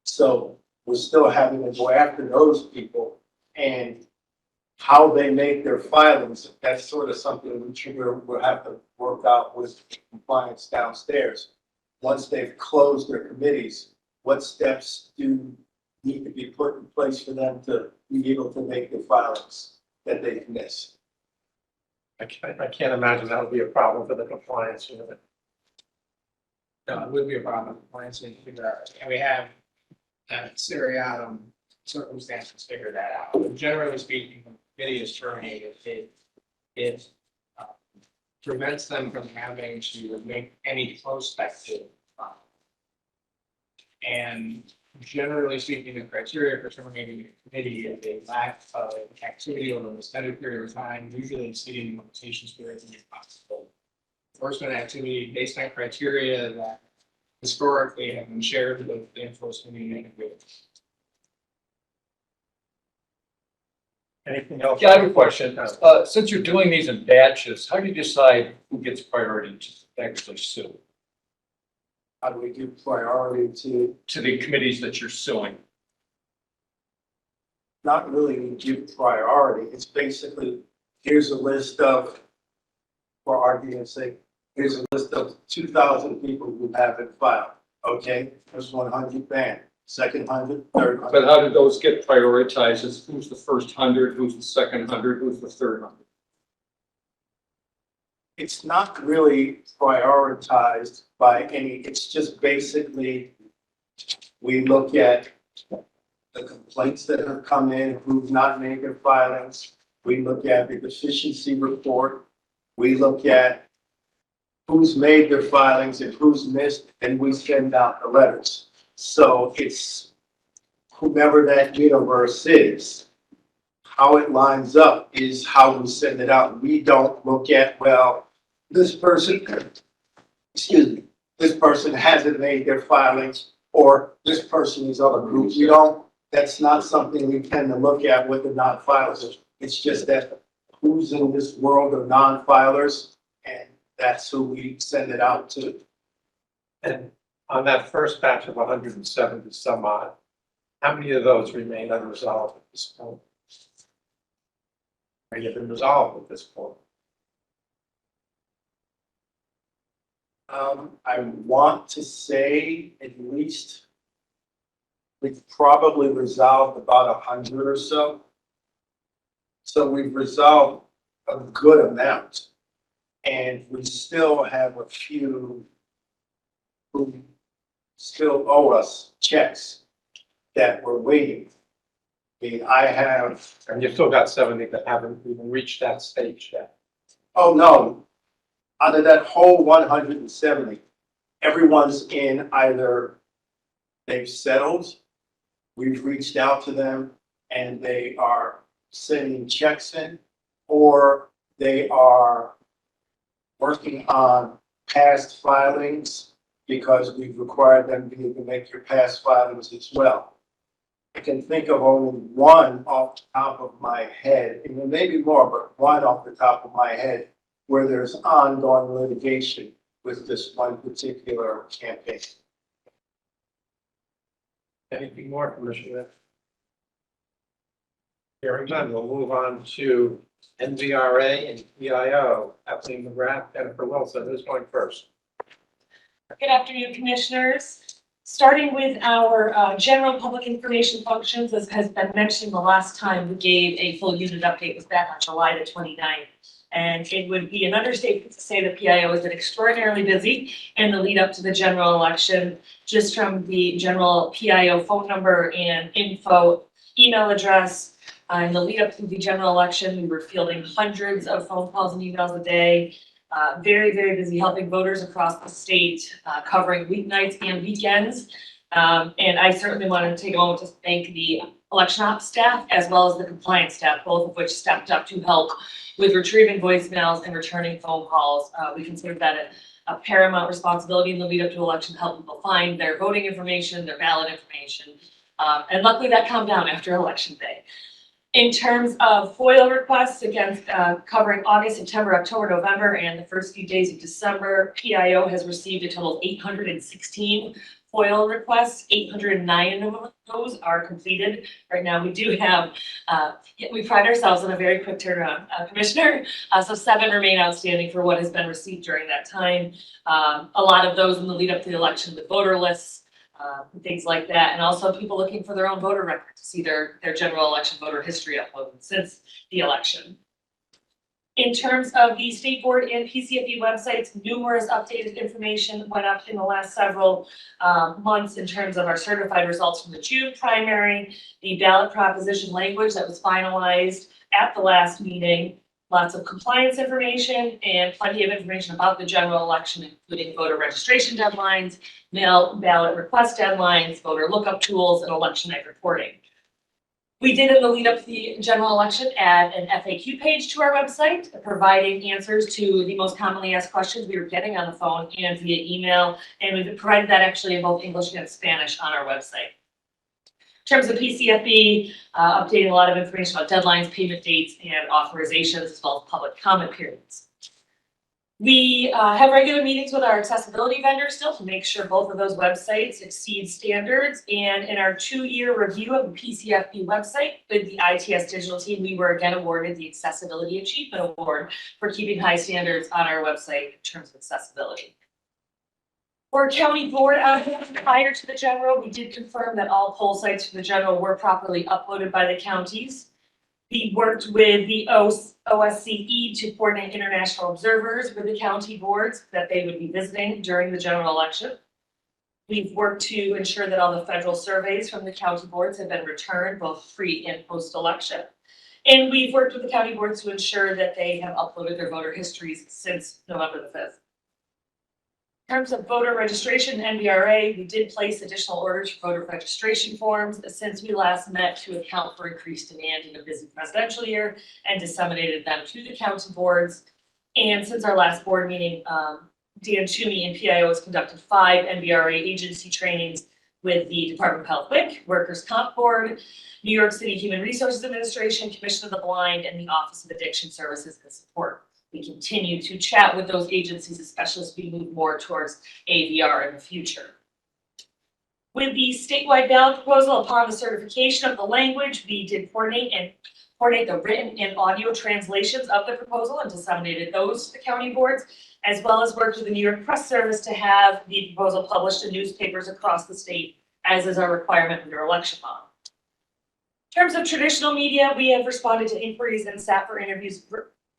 So we're still having to go after those people and how they make their filings. That's sort of something we'll have to work out with compliance downstairs. Once they've closed their committees, what steps do need to be put in place for them to be able to make the filings that they've missed?
I can't imagine that would be a problem for the compliance unit.
No, it would be a problem with compliance and figure out, and we have seriatim circumstances figure that out. But generally speaking, when the committee is terminated, it prevents them from having to make any prospective. And generally speaking, the criteria for terminating a committee is a lack of activity over an extended period of time, usually exceeding the limitations period when possible. enforcement activity based on criteria that historically have been shared with the enforcement community.
Anything else?
Yeah, I have a question. Since you're doing these in batches, how do you decide who gets priority to actually sue?
How do we give priority
To the committees that you're suing?
not really give priority? It's basically, here's a list of, for argument's sake, here's a list of 2,000 people who haven't filed. Okay, first 100 banned, second 100, third 100.
But how do those get prioritized? Is who's the first 100, who's the second 100, who's the third 100?
It's not really prioritized by any, it's just basically, we look at the complaints that have come in, who's not made their filings. We look at the deficiency report. We look at who's made their filings and who's missed, and we send out the letters. So it's whomever that universe is. How it lines up is how we send it out. We don't look at, well, this person, excuse me, this person hasn't made their filings, or this person is of a group. We don't, that's not something we tend to look at with the non-filers. It's just that who's in this world of non-filers, and that's who we send it out to.
And on that first batch of 170 some odd, how many of those remain unresolved at this point? Many have been resolved at this point.
I want to say at least we've probably resolved about 100 or so. So we've resolved a good amount. And we still have a few who still owe us checks that we're waiting. I mean, I have,
And you've still got 70 that haven't even reached that stage yet.
oh no, out of that whole 170, everyone's in either they've settled, we've reached out to them, and they are sending checks in, or they are working on past filings because we've required them to make your past filings as well. I can think of only one off the top of my head, and there may be more, but one off the top of my head where there's ongoing litigation with this one particular campaign.
Anything more, Commissioner? Hearing none, we'll move on to NVRA and PIO. Kathleen McGrath, Jennifer Wilson, who's going first?
Good afternoon, Commissioners. Starting with our general public information functions, as has been mentioned the last time we gave a full unit update was back on July the 29th. And it would be an understatement to say the PIO has been extraordinarily busy in the lead up to the general election. Just from the general PIO phone number and info email address, in the lead up to the general election, we were fielding hundreds of phone calls and emails a day. Very, very busy helping voters across the state, covering weeknights and weekends. And I certainly want to take a moment to thank the election ops staff as well as the compliance staff, both of which stepped up to help with retrieving voicemails and returning phone calls. We consider that a paramount responsibility in the lead up to election, to help people find their voting information, their ballot information. And luckily that calmed down after election day. In terms of FOIL requests, again, covering August, September, October, November, and the first few days of December, PIO has received a total of 816 FOIL requests. 809 of those are completed. Right now, we do have, we pride ourselves on a very quick turnaround, Commissioner. So 7 remain outstanding for what has been received during that time. A lot of those in the lead up to the election with voter lists. Things like that, and also people looking for their own voter record to see their general election voter history uploaded since the election. In terms of the state board and PCFB websites, numerous updated information went up in the last several months in terms of our certified results from the June primary, the ballot proposition language that was finalized at the last meeting, lots of compliance information, and plenty of information about the general election, including voter registration deadlines, mail ballot request deadlines, voter lookup tools, and election night reporting. We did, in the lead up to the general election, add an FAQ page to our website, providing answers to the most commonly asked questions we were getting on the phone and via email. And we've provided that actually in both English and Spanish on our website. In terms of PCFB, updating a lot of information about deadlines, payment dates, and authorizations, as well as public comment periods. We have regular meetings with our accessibility vendors still to make sure both of those websites exceed standards. And in our 2-year review of the PCFB website with the ITS digital team, we were again awarded the Accessibility Achievement Award for keeping high standards on our website in terms of accessibility. For county board prior to the general, we did confirm that all poll sites for the general were properly uploaded by the counties. We worked with the OSCE to coordinate international observers with the county boards that they would be visiting during the general election. We've worked to ensure that all the federal surveys from the county boards have been returned, both pre and post-election. And we've worked with the county boards to ensure that they have uploaded their voter histories since November the 5th. In terms of voter registration, NVRA, we did place additional orders for voter registration forms since we last met to account for increased demand in a busy presidential year and disseminated them to the county boards. And since our last board meeting, Dan Toomey and PIO has conducted 5 NVRA agency trainings with the Department of Health WIC, Workers' Comp Board, New York City Human Resources Administration, Commission of the Blind, and the Office of Addiction Services and Support. We continue to chat with those agencies, especially as we move more towards AVR in the future. With the statewide ballot proposal, upon the certification of the language, we did coordinate the written and audio translations of the proposal and disseminated those to the county boards, as well as worked with the New York Press Service to have the proposal published in newspapers across the state, as is our requirement under election law. In terms of traditional media, we have responded to inquiries and sat for interviews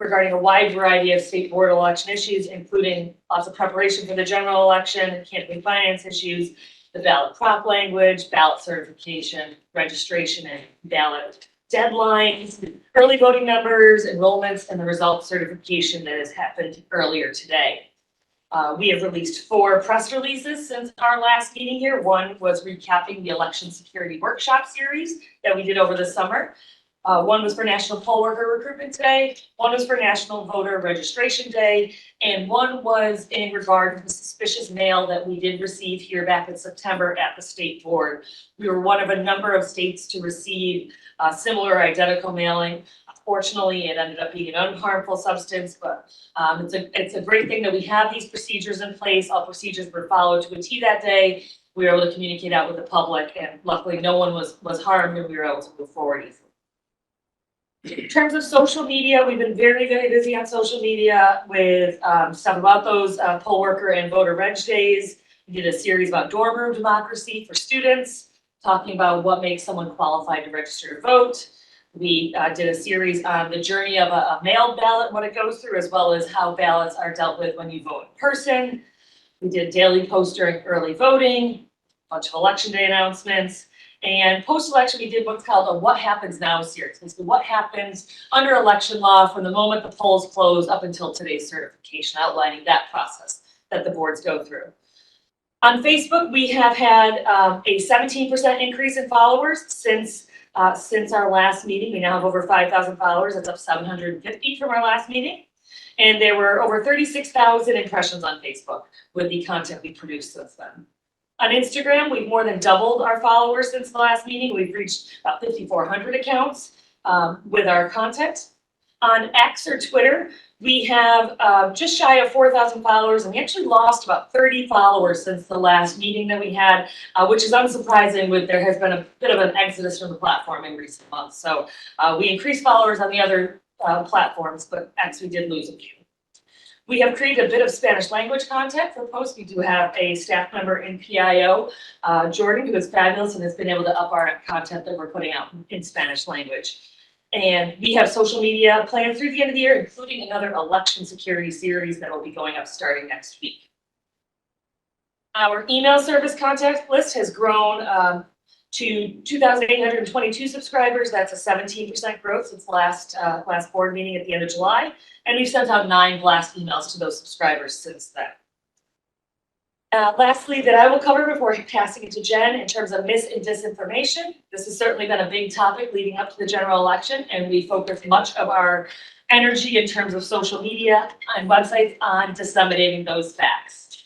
regarding a wide variety of state board election issues, including lots of preparation for the general election, campaign finance issues, the ballot prop language, ballot certification, registration and ballot deadlines, early voting numbers, enrollments, and the results certification that has happened earlier today. We have released 4 press releases since our last meeting here. One was recapping the election security workshop series that we did over the summer. One was for National Poll Worker Recruitment Day, one was for National Voter Registration Day, and one was in regard to the suspicious mail that we did receive here back in September at the state board. We were one of a number of states to receive similar identical mailing. Fortunately, it ended up being an unharmful substance, but it's a great thing that we have these procedures in place. All procedures were followed to a T that day. We were able to communicate out with the public, and luckily no one was harmed, and we were able to move forward easily. In terms of social media, we've been very, very busy on social media with stuff about those poll worker and voter reg days. We did a series about dorm room democracy for students, talking about what makes someone qualified to register to vote. We did a series on the journey of a mailed ballot, what it goes through, as well as how ballots are dealt with when you vote in person. We did daily posts during early voting, a bunch of election day announcements. And post-election, we did what's called a what happens now series. Basically, what happens under election law from the moment the polls close up until today's certification, outlining that process that the boards go through. On Facebook, we have had a 17% increase in followers since our last meeting. We now have over 5,000 followers. That's up 750 from our last meeting. And there were over 36,000 impressions on Facebook with the content we produced since then. On Instagram, we've more than doubled our followers since the last meeting. We've reached about 5,400 accounts with our content. On X or Twitter, we have just shy of 4,000 followers, and we actually lost about 30 followers since the last meeting that we had, which is unsurprising. There has been a bit of an exodus from the platform in recent months. So we increased followers on the other platforms, but X, we did lose a few. We have created a bit of Spanish language content for posts. We do have a staff member in PIO, Jordan, who is fabulous and has been able to up our content that we're putting out in Spanish language. And we have social media planned through the end of the year, including another election security series that will be going up starting next week. Our email service contact list has grown to 2,822 subscribers. That's a 17% growth since last board meeting at the end of July. And we've sent out 9 blast emails to those subscribers since then. Lastly, that I will cover before passing it to Jen in terms of mis and disinformation. This has certainly been a big topic leading up to the general election, and we focus much of our energy in terms of social media and websites on disseminating those facts.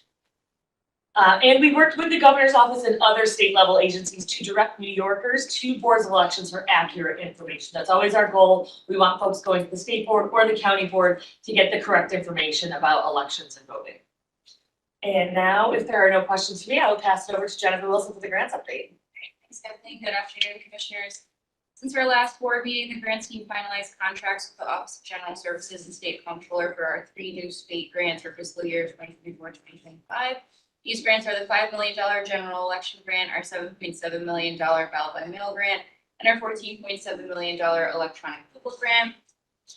And we worked with the governor's office and other state level agencies to direct New Yorkers to boards of elections for accurate information. That's always our goal. We want folks going to the state board or the county board to get the correct information about elections and voting. And now, if there are no questions for me, I will pass it over to Jennifer Wilson for the grants update.
Thanks, Kathleen. Good afternoon, commissioners. Since our last board meeting, the grants team finalized contracts with the Office of General Services and State Comptroller for our 3 new state grants for fiscal year 2024-2025. These grants are the $5 million general election grant, our $7.7 million ballot by mail grant, and our $14.7 million electronic vote grant.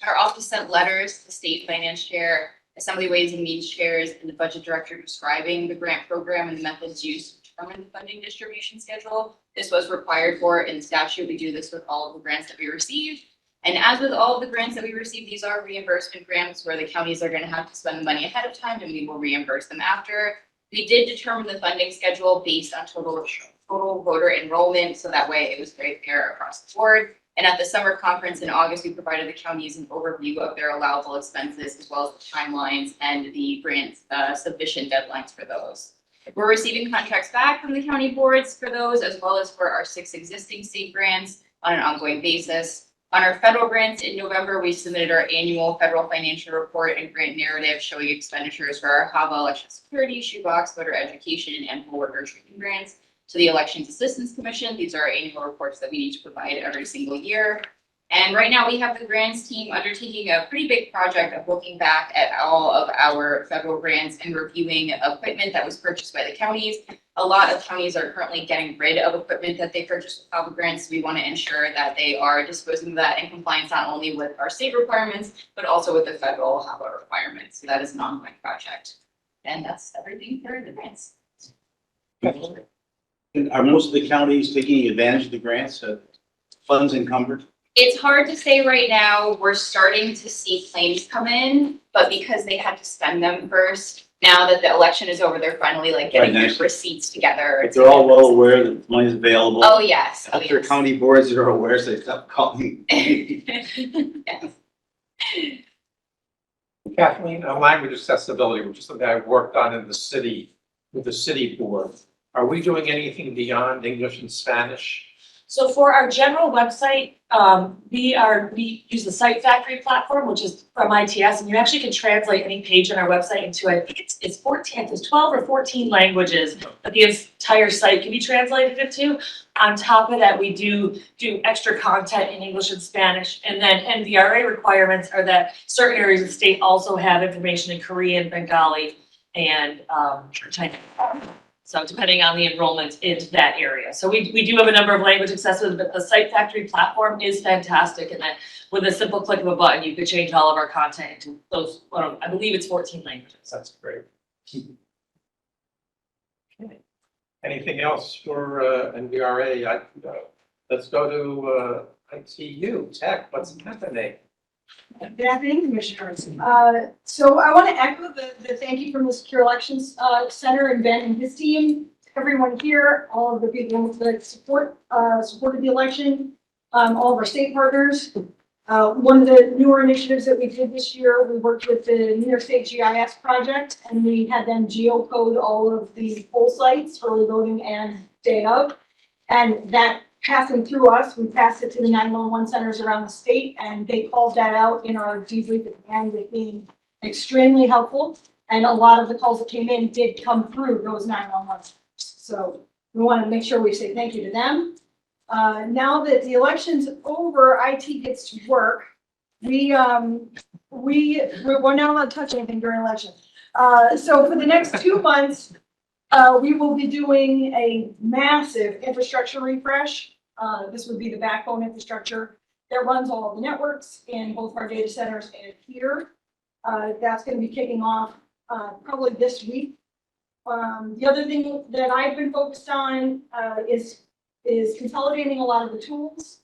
Our office sent letters to the state finance chair, Assembly Ways and Means chairs, and the budget director describing the grant program and the methods used to determine the funding distribution schedule. This was required for in statute. We do this with all of the grants that we receive. And as with all of the grants that we receive, these are reimbursement grants where the counties are going to have to spend the money ahead of time and we will reimburse them after. We did determine the funding schedule based on total voter enrollment, so that way it was very fair across the board. And at the summer conference in August, we provided the counties an overview of their allowable expenses as well as the timelines and the grant submission deadlines for those. We're receiving contracts back from the county boards for those, as well as for our 6 existing state grants on an ongoing basis. On our federal grants in November, we submitted our annual federal financial report and grant narrative showing expenditures for our HAVA election security, shoebox, voter education, and poll worker training grants to the Elections Assistance Commission. These are our annual reports that we need to provide every single year. And right now we have the grants team undertaking a pretty big project of looking back at all of our federal grants and reviewing equipment that was purchased by the counties. A lot of counties are currently getting rid of equipment that they purchased with HAVA grants. We want to ensure that they are disposing of that in compliance not only with our state requirements, but also with the federal HAVA requirements. So that is an ongoing project. And that's everything for the grants.
And are most of the counties taking advantage of the grants, funds encumbered?
It's hard to say right now. We're starting to see claims come in, but because they had to spend them first, now that the election is over, they're finally like getting their receipts together.
But they're all well aware that money is available.
Oh, yes. Oh,
After
yes.
county boards that are aware, so they stop calling.
Yes.
Kathleen, on language accessibility, which is something I've worked on in the city, with the city board, are we doing anything beyond English and Spanish?
So for our general website, we use the Site Factory platform, which is from ITS, and you actually can translate any page on our website into, I think it's 14, it's 12 or 14 languages that the entire site can be translated into. On top of that, we do extra content in English and Spanish, and then NVRA requirements are that certain areas of the state also have information in Korean, Bengali, and Chinese. So depending on the enrollment into that area. So we do have a number of language accessibility, but the Site Factory platform is fantastic. And that with a simple click of a button, you could change all of our content into those, I believe it's 14 languages.
That's great. Okay. Anything else for NVRA? Let's go to ITU Tech. What's happening?
Good afternoon, Commissioners. So I want to echo the thank you from the Secure Elections Center and Ben and his team, everyone here, all of the people that supported the election, all of our state partners. One of the newer initiatives that we did this year, we worked with the New York State GIS project, and we had them geocode all of the poll sites, early voting and day of, and that passing through us, we passed it to the 911 centers around the state, and they called that out in our debrief at the end as being extremely helpful. And a lot of the calls that came in did come through those 911 centers. So we want to make sure we say thank you to them. Now that the election's over, IT gets to work. We're not allowed to touch anything during election. So for the next 2 months, we will be doing a massive infrastructure refresh. This would be the backbone infrastructure that runs all of the networks in both our data centers and here. That's going to be kicking off probably this week. The other thing that I've been focused on is consolidating a lot of the tools.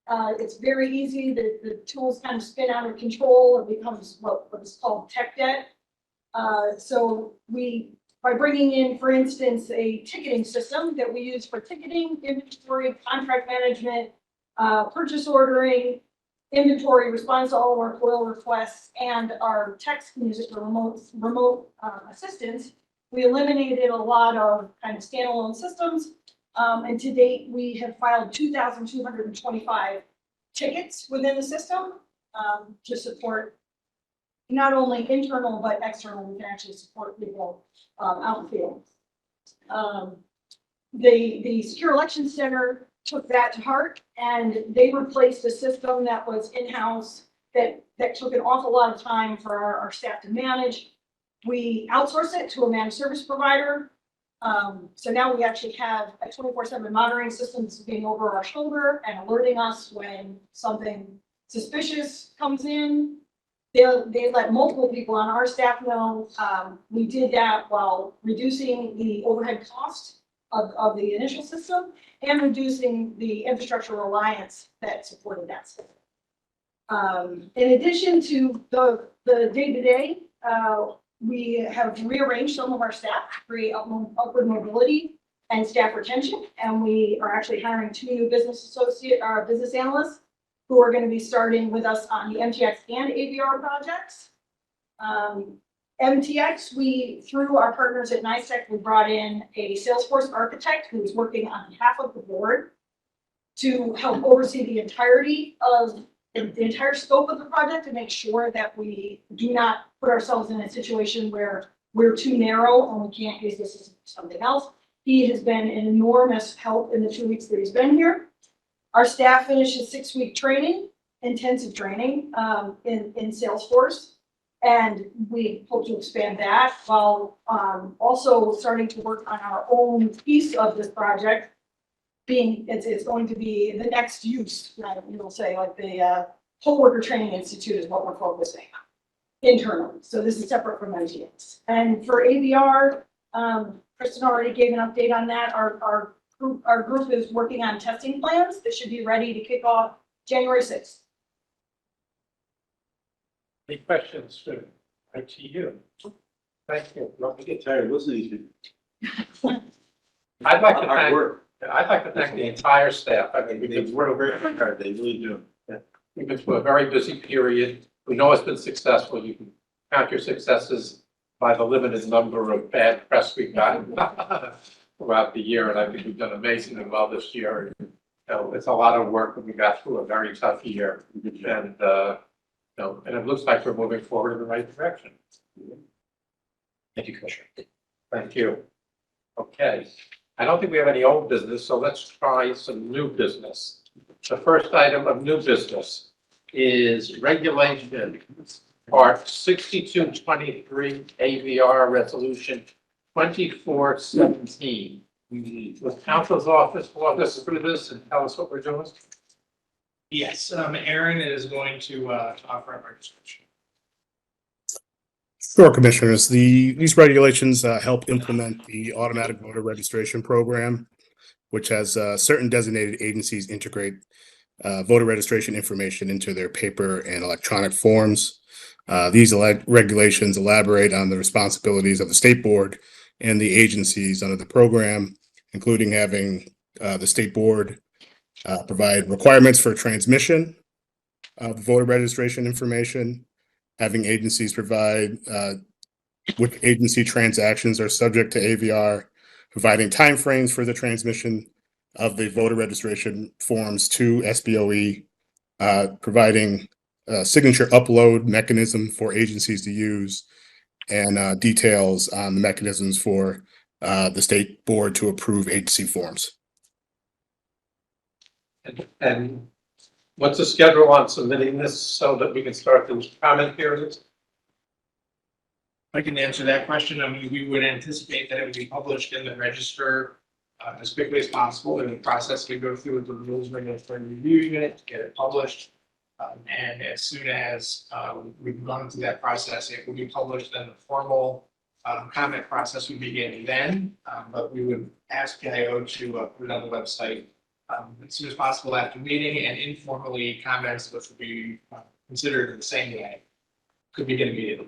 It's very easy. The tools kind of spin out of control and becomes what is called tech debt. So we by bringing in, for instance, a ticketing system that we use for ticketing, inventory, contract management, purchase ordering, inventory, response to all of our FOIL requests, and our text music or remote assistance. We eliminated a lot of kind of standalone systems. And to date, we have filed 2,225 tickets within the system to support not only internal but external. We can actually support people out in the field. The Secure Elections Center took that to heart, and they replaced a system that was in-house that took an awful lot of time for our staff to manage. We outsourced it to a managed service provider. So now we actually have a 24/7 monitoring system that's being over our shoulder and alerting us when something suspicious comes in. They let multiple people on our staff know. We did that while reducing the overhead cost of the initial system and reducing the infrastructure reliance that supported that system. In addition to the day-to-day, we have rearranged some of our staff to create upward mobility and staff retention, and we are actually hiring 2 new business analysts who are going to be starting with us on the MTX and AVR projects. MTX, through our partners at NICEC, we brought in a Salesforce architect who is working on behalf of the board to help oversee the entirety of the entire scope of the project to make sure that we do not put ourselves in a situation where we're too narrow and we can't use this as something else. He has been an enormous help in the 2 weeks that he's been here. Our staff finished a 6-week training, intensive training in Salesforce, and we hope to expand that while also starting to work on our own piece of this project. It's going to be the next use, you'll say, like the Whole Worker Training Institute is what we're focusing on internally. So this is separate from MTX. And for AVR, Kristen already gave an update on that. Our group is working on testing plans that should be ready to kick off January 6th.
Any questions for ITU? Thank you.
I get tired listening to you.
I'd like to
Hard
thank,
work.
I'd like to thank the entire staff. I mean,
They work very hard, they really do.
we've been through a very busy period. We know it's been successful. You can count your successes by the limited number of bad press we've gotten throughout the year, and I think we've done amazingly well this year. You know, it's a lot of work, and we got through a very tough year, and and it looks like we're moving forward in the right direction.
Thank you, Commissioner.
Thank you. Okay, I don't think we have any old business, so let's try some new business. The first item of new business is regulation part 6223 AVR resolution 2417. With Council's office, walk us through this and tell us what we're doing.
Yes, Aaron is going to offer up our description.
Sure, Commissioners. These regulations help implement the automatic voter registration program, which has certain designated agencies integrate voter registration information into their paper and electronic forms. These regulations elaborate on the responsibilities of the state board and the agencies under the program, including having the state board provide requirements for transmission of voter registration information, having agencies provide which agency transactions are subject to AVR, providing timeframes for the transmission of the voter registration forms to SBOE, providing a signature upload mechanism for agencies to use, and details on the mechanisms for the state board to approve agency forms.
And what's the schedule on submitting this so that we can start the comment periods?
I can answer that question. I mean, we would anticipate that it would be published in the register as quickly as possible. In the process, we go through the rules regulatory review unit to get it published. And as soon as we've gone through that process, it will be published. Then the formal comment process would begin then. But we would ask PIO to put it on the website as soon as possible after the meeting, and informally comments, which would be considered the same day, could begin immediately.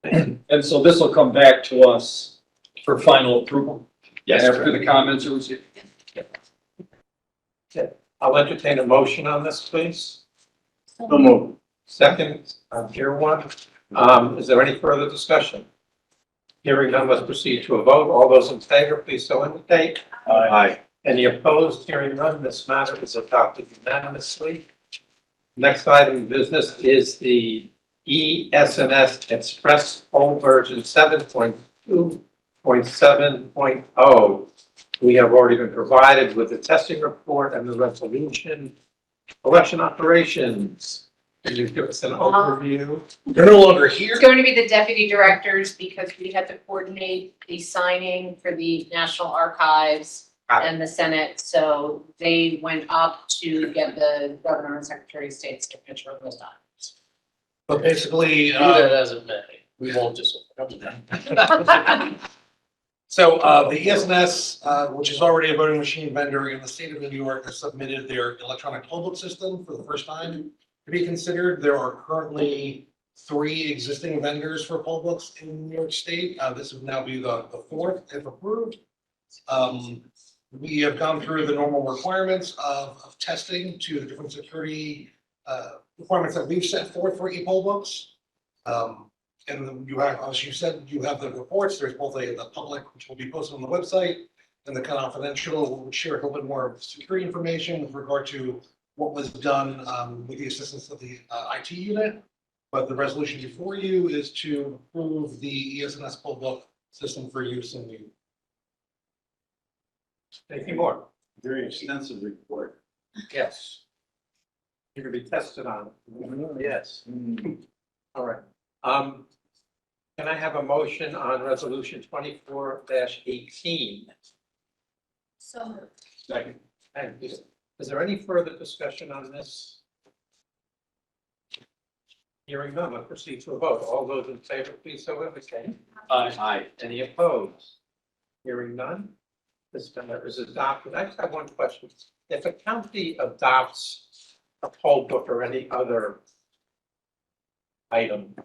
And so this will come back to us for final approval? After the comments are received?
I'll entertain a motion on this, please.
So moved.
Second, here one. Is there any further discussion? Hearing none, let's proceed to a vote. All those in favor, please so indicate.
Aye.
Any opposed? Hearing none, this matter is adopted unanimously. Next item of business is the ES&S Express Poll Version 7.2.7.0. We have already been provided with the testing report and the resolution. Election operations. Can you give us an overview?
They're no longer here.
It's going to be the deputy directors because we had to coordinate the signing for the National Archives and the Senate. So they went up to get the governor and secretary of state's signature on those documents.
But basically,
as it may, we won't just.
so the ES&S, which is already a voting machine vendor in the state of New York, has submitted their electronic poll book system for the first time to be considered. There are currently 3 existing vendors for poll books in New York State. This would now be the 4th if approved. We have gone through the normal requirements of testing to the different security requirements that we've set forth for e-poll books. And you have, as you said, you have the reports. There's both the public, which will be posted on the website, and the confidential, which share a little bit more security information with regard to what was done with the assistance of the IT unit. But the resolution before you is to approve the ES&S poll book system for use in the.
Anything more?
Very extensive report.
Yes. You're gonna be tested on.
Yes.
All right. Can I have a motion on resolution 24-18?
So
Second. And is there any further discussion on this? Hearing none, let's proceed to a vote. All those in favor, please so indicate.
Aye.
Any opposed? Hearing none, this matter is adopted. I just have one question. If a county adopts a poll book or any other item,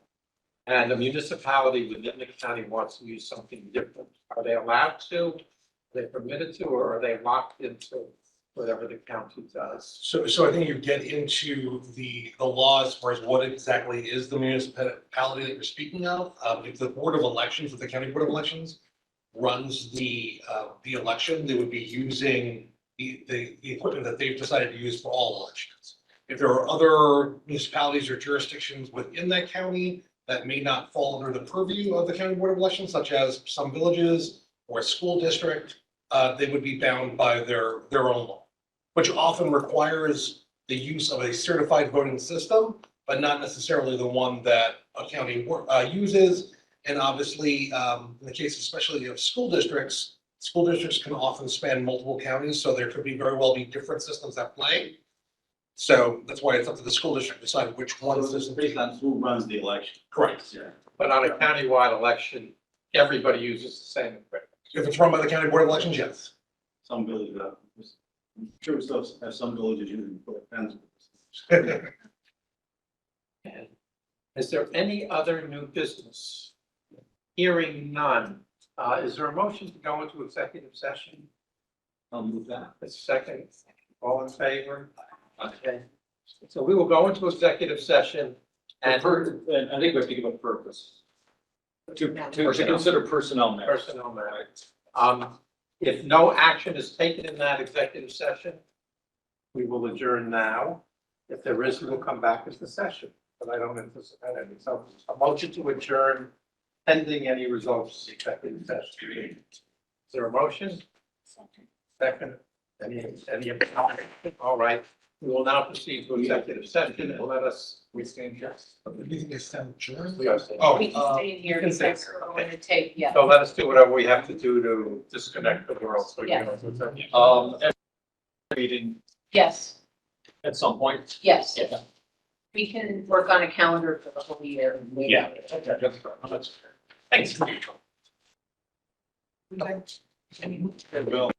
and the municipality within the county wants to use something different, are they allowed to? Are they permitted to, or are they locked into whatever the county does?
So I think you get into the law as far as what exactly is the municipality that you're speaking of. If the Board of Elections, if the County Board of Elections runs the election, they would be using the equipment that they've decided to use for all elections. If there are other municipalities or jurisdictions within that county that may not fall under the purview of the County Board of Elections, such as some villages or a school district, they would be bound by their own law, which often requires the use of a certified voting system, but not necessarily the one that a county uses. And obviously, in the case especially of school districts can often span multiple counties, so there could be very well be different systems at play. So that's why it's up to the school district to decide which one system.
Based on who runs the election.
Correct.
Yeah.
But on a countywide election, everybody uses the same equipment.
If it's run by the County Board of Elections, yes.
Some villages, I'm sure we still have some villages using pens.
Is there any other new business? Hearing none. Is there a motion to go into executive session?
I'll move that.
A second. All in favor? Okay. So we will go into executive session and
And I think we have to give a purpose. To consider personnel matters.
personnel matters. If no action is taken in that executive session, we will adjourn now. If there is, we will come back as the session, but I don't anticipate any. So a motion to adjourn pending any results of the executive session. Is there a motion? Second. Any, all right. We will now proceed to executive session and let us, we stand here. We are staying.
We can stay in here
you can stay.
because we're going to take, yeah.
So let us do whatever we have to do to disconnect the world. So we can
Yes.
Meeting
Yes,
at some point.
yes.
Yeah.
We can work on a calendar for the whole year.
Yeah. Thanks.
Well,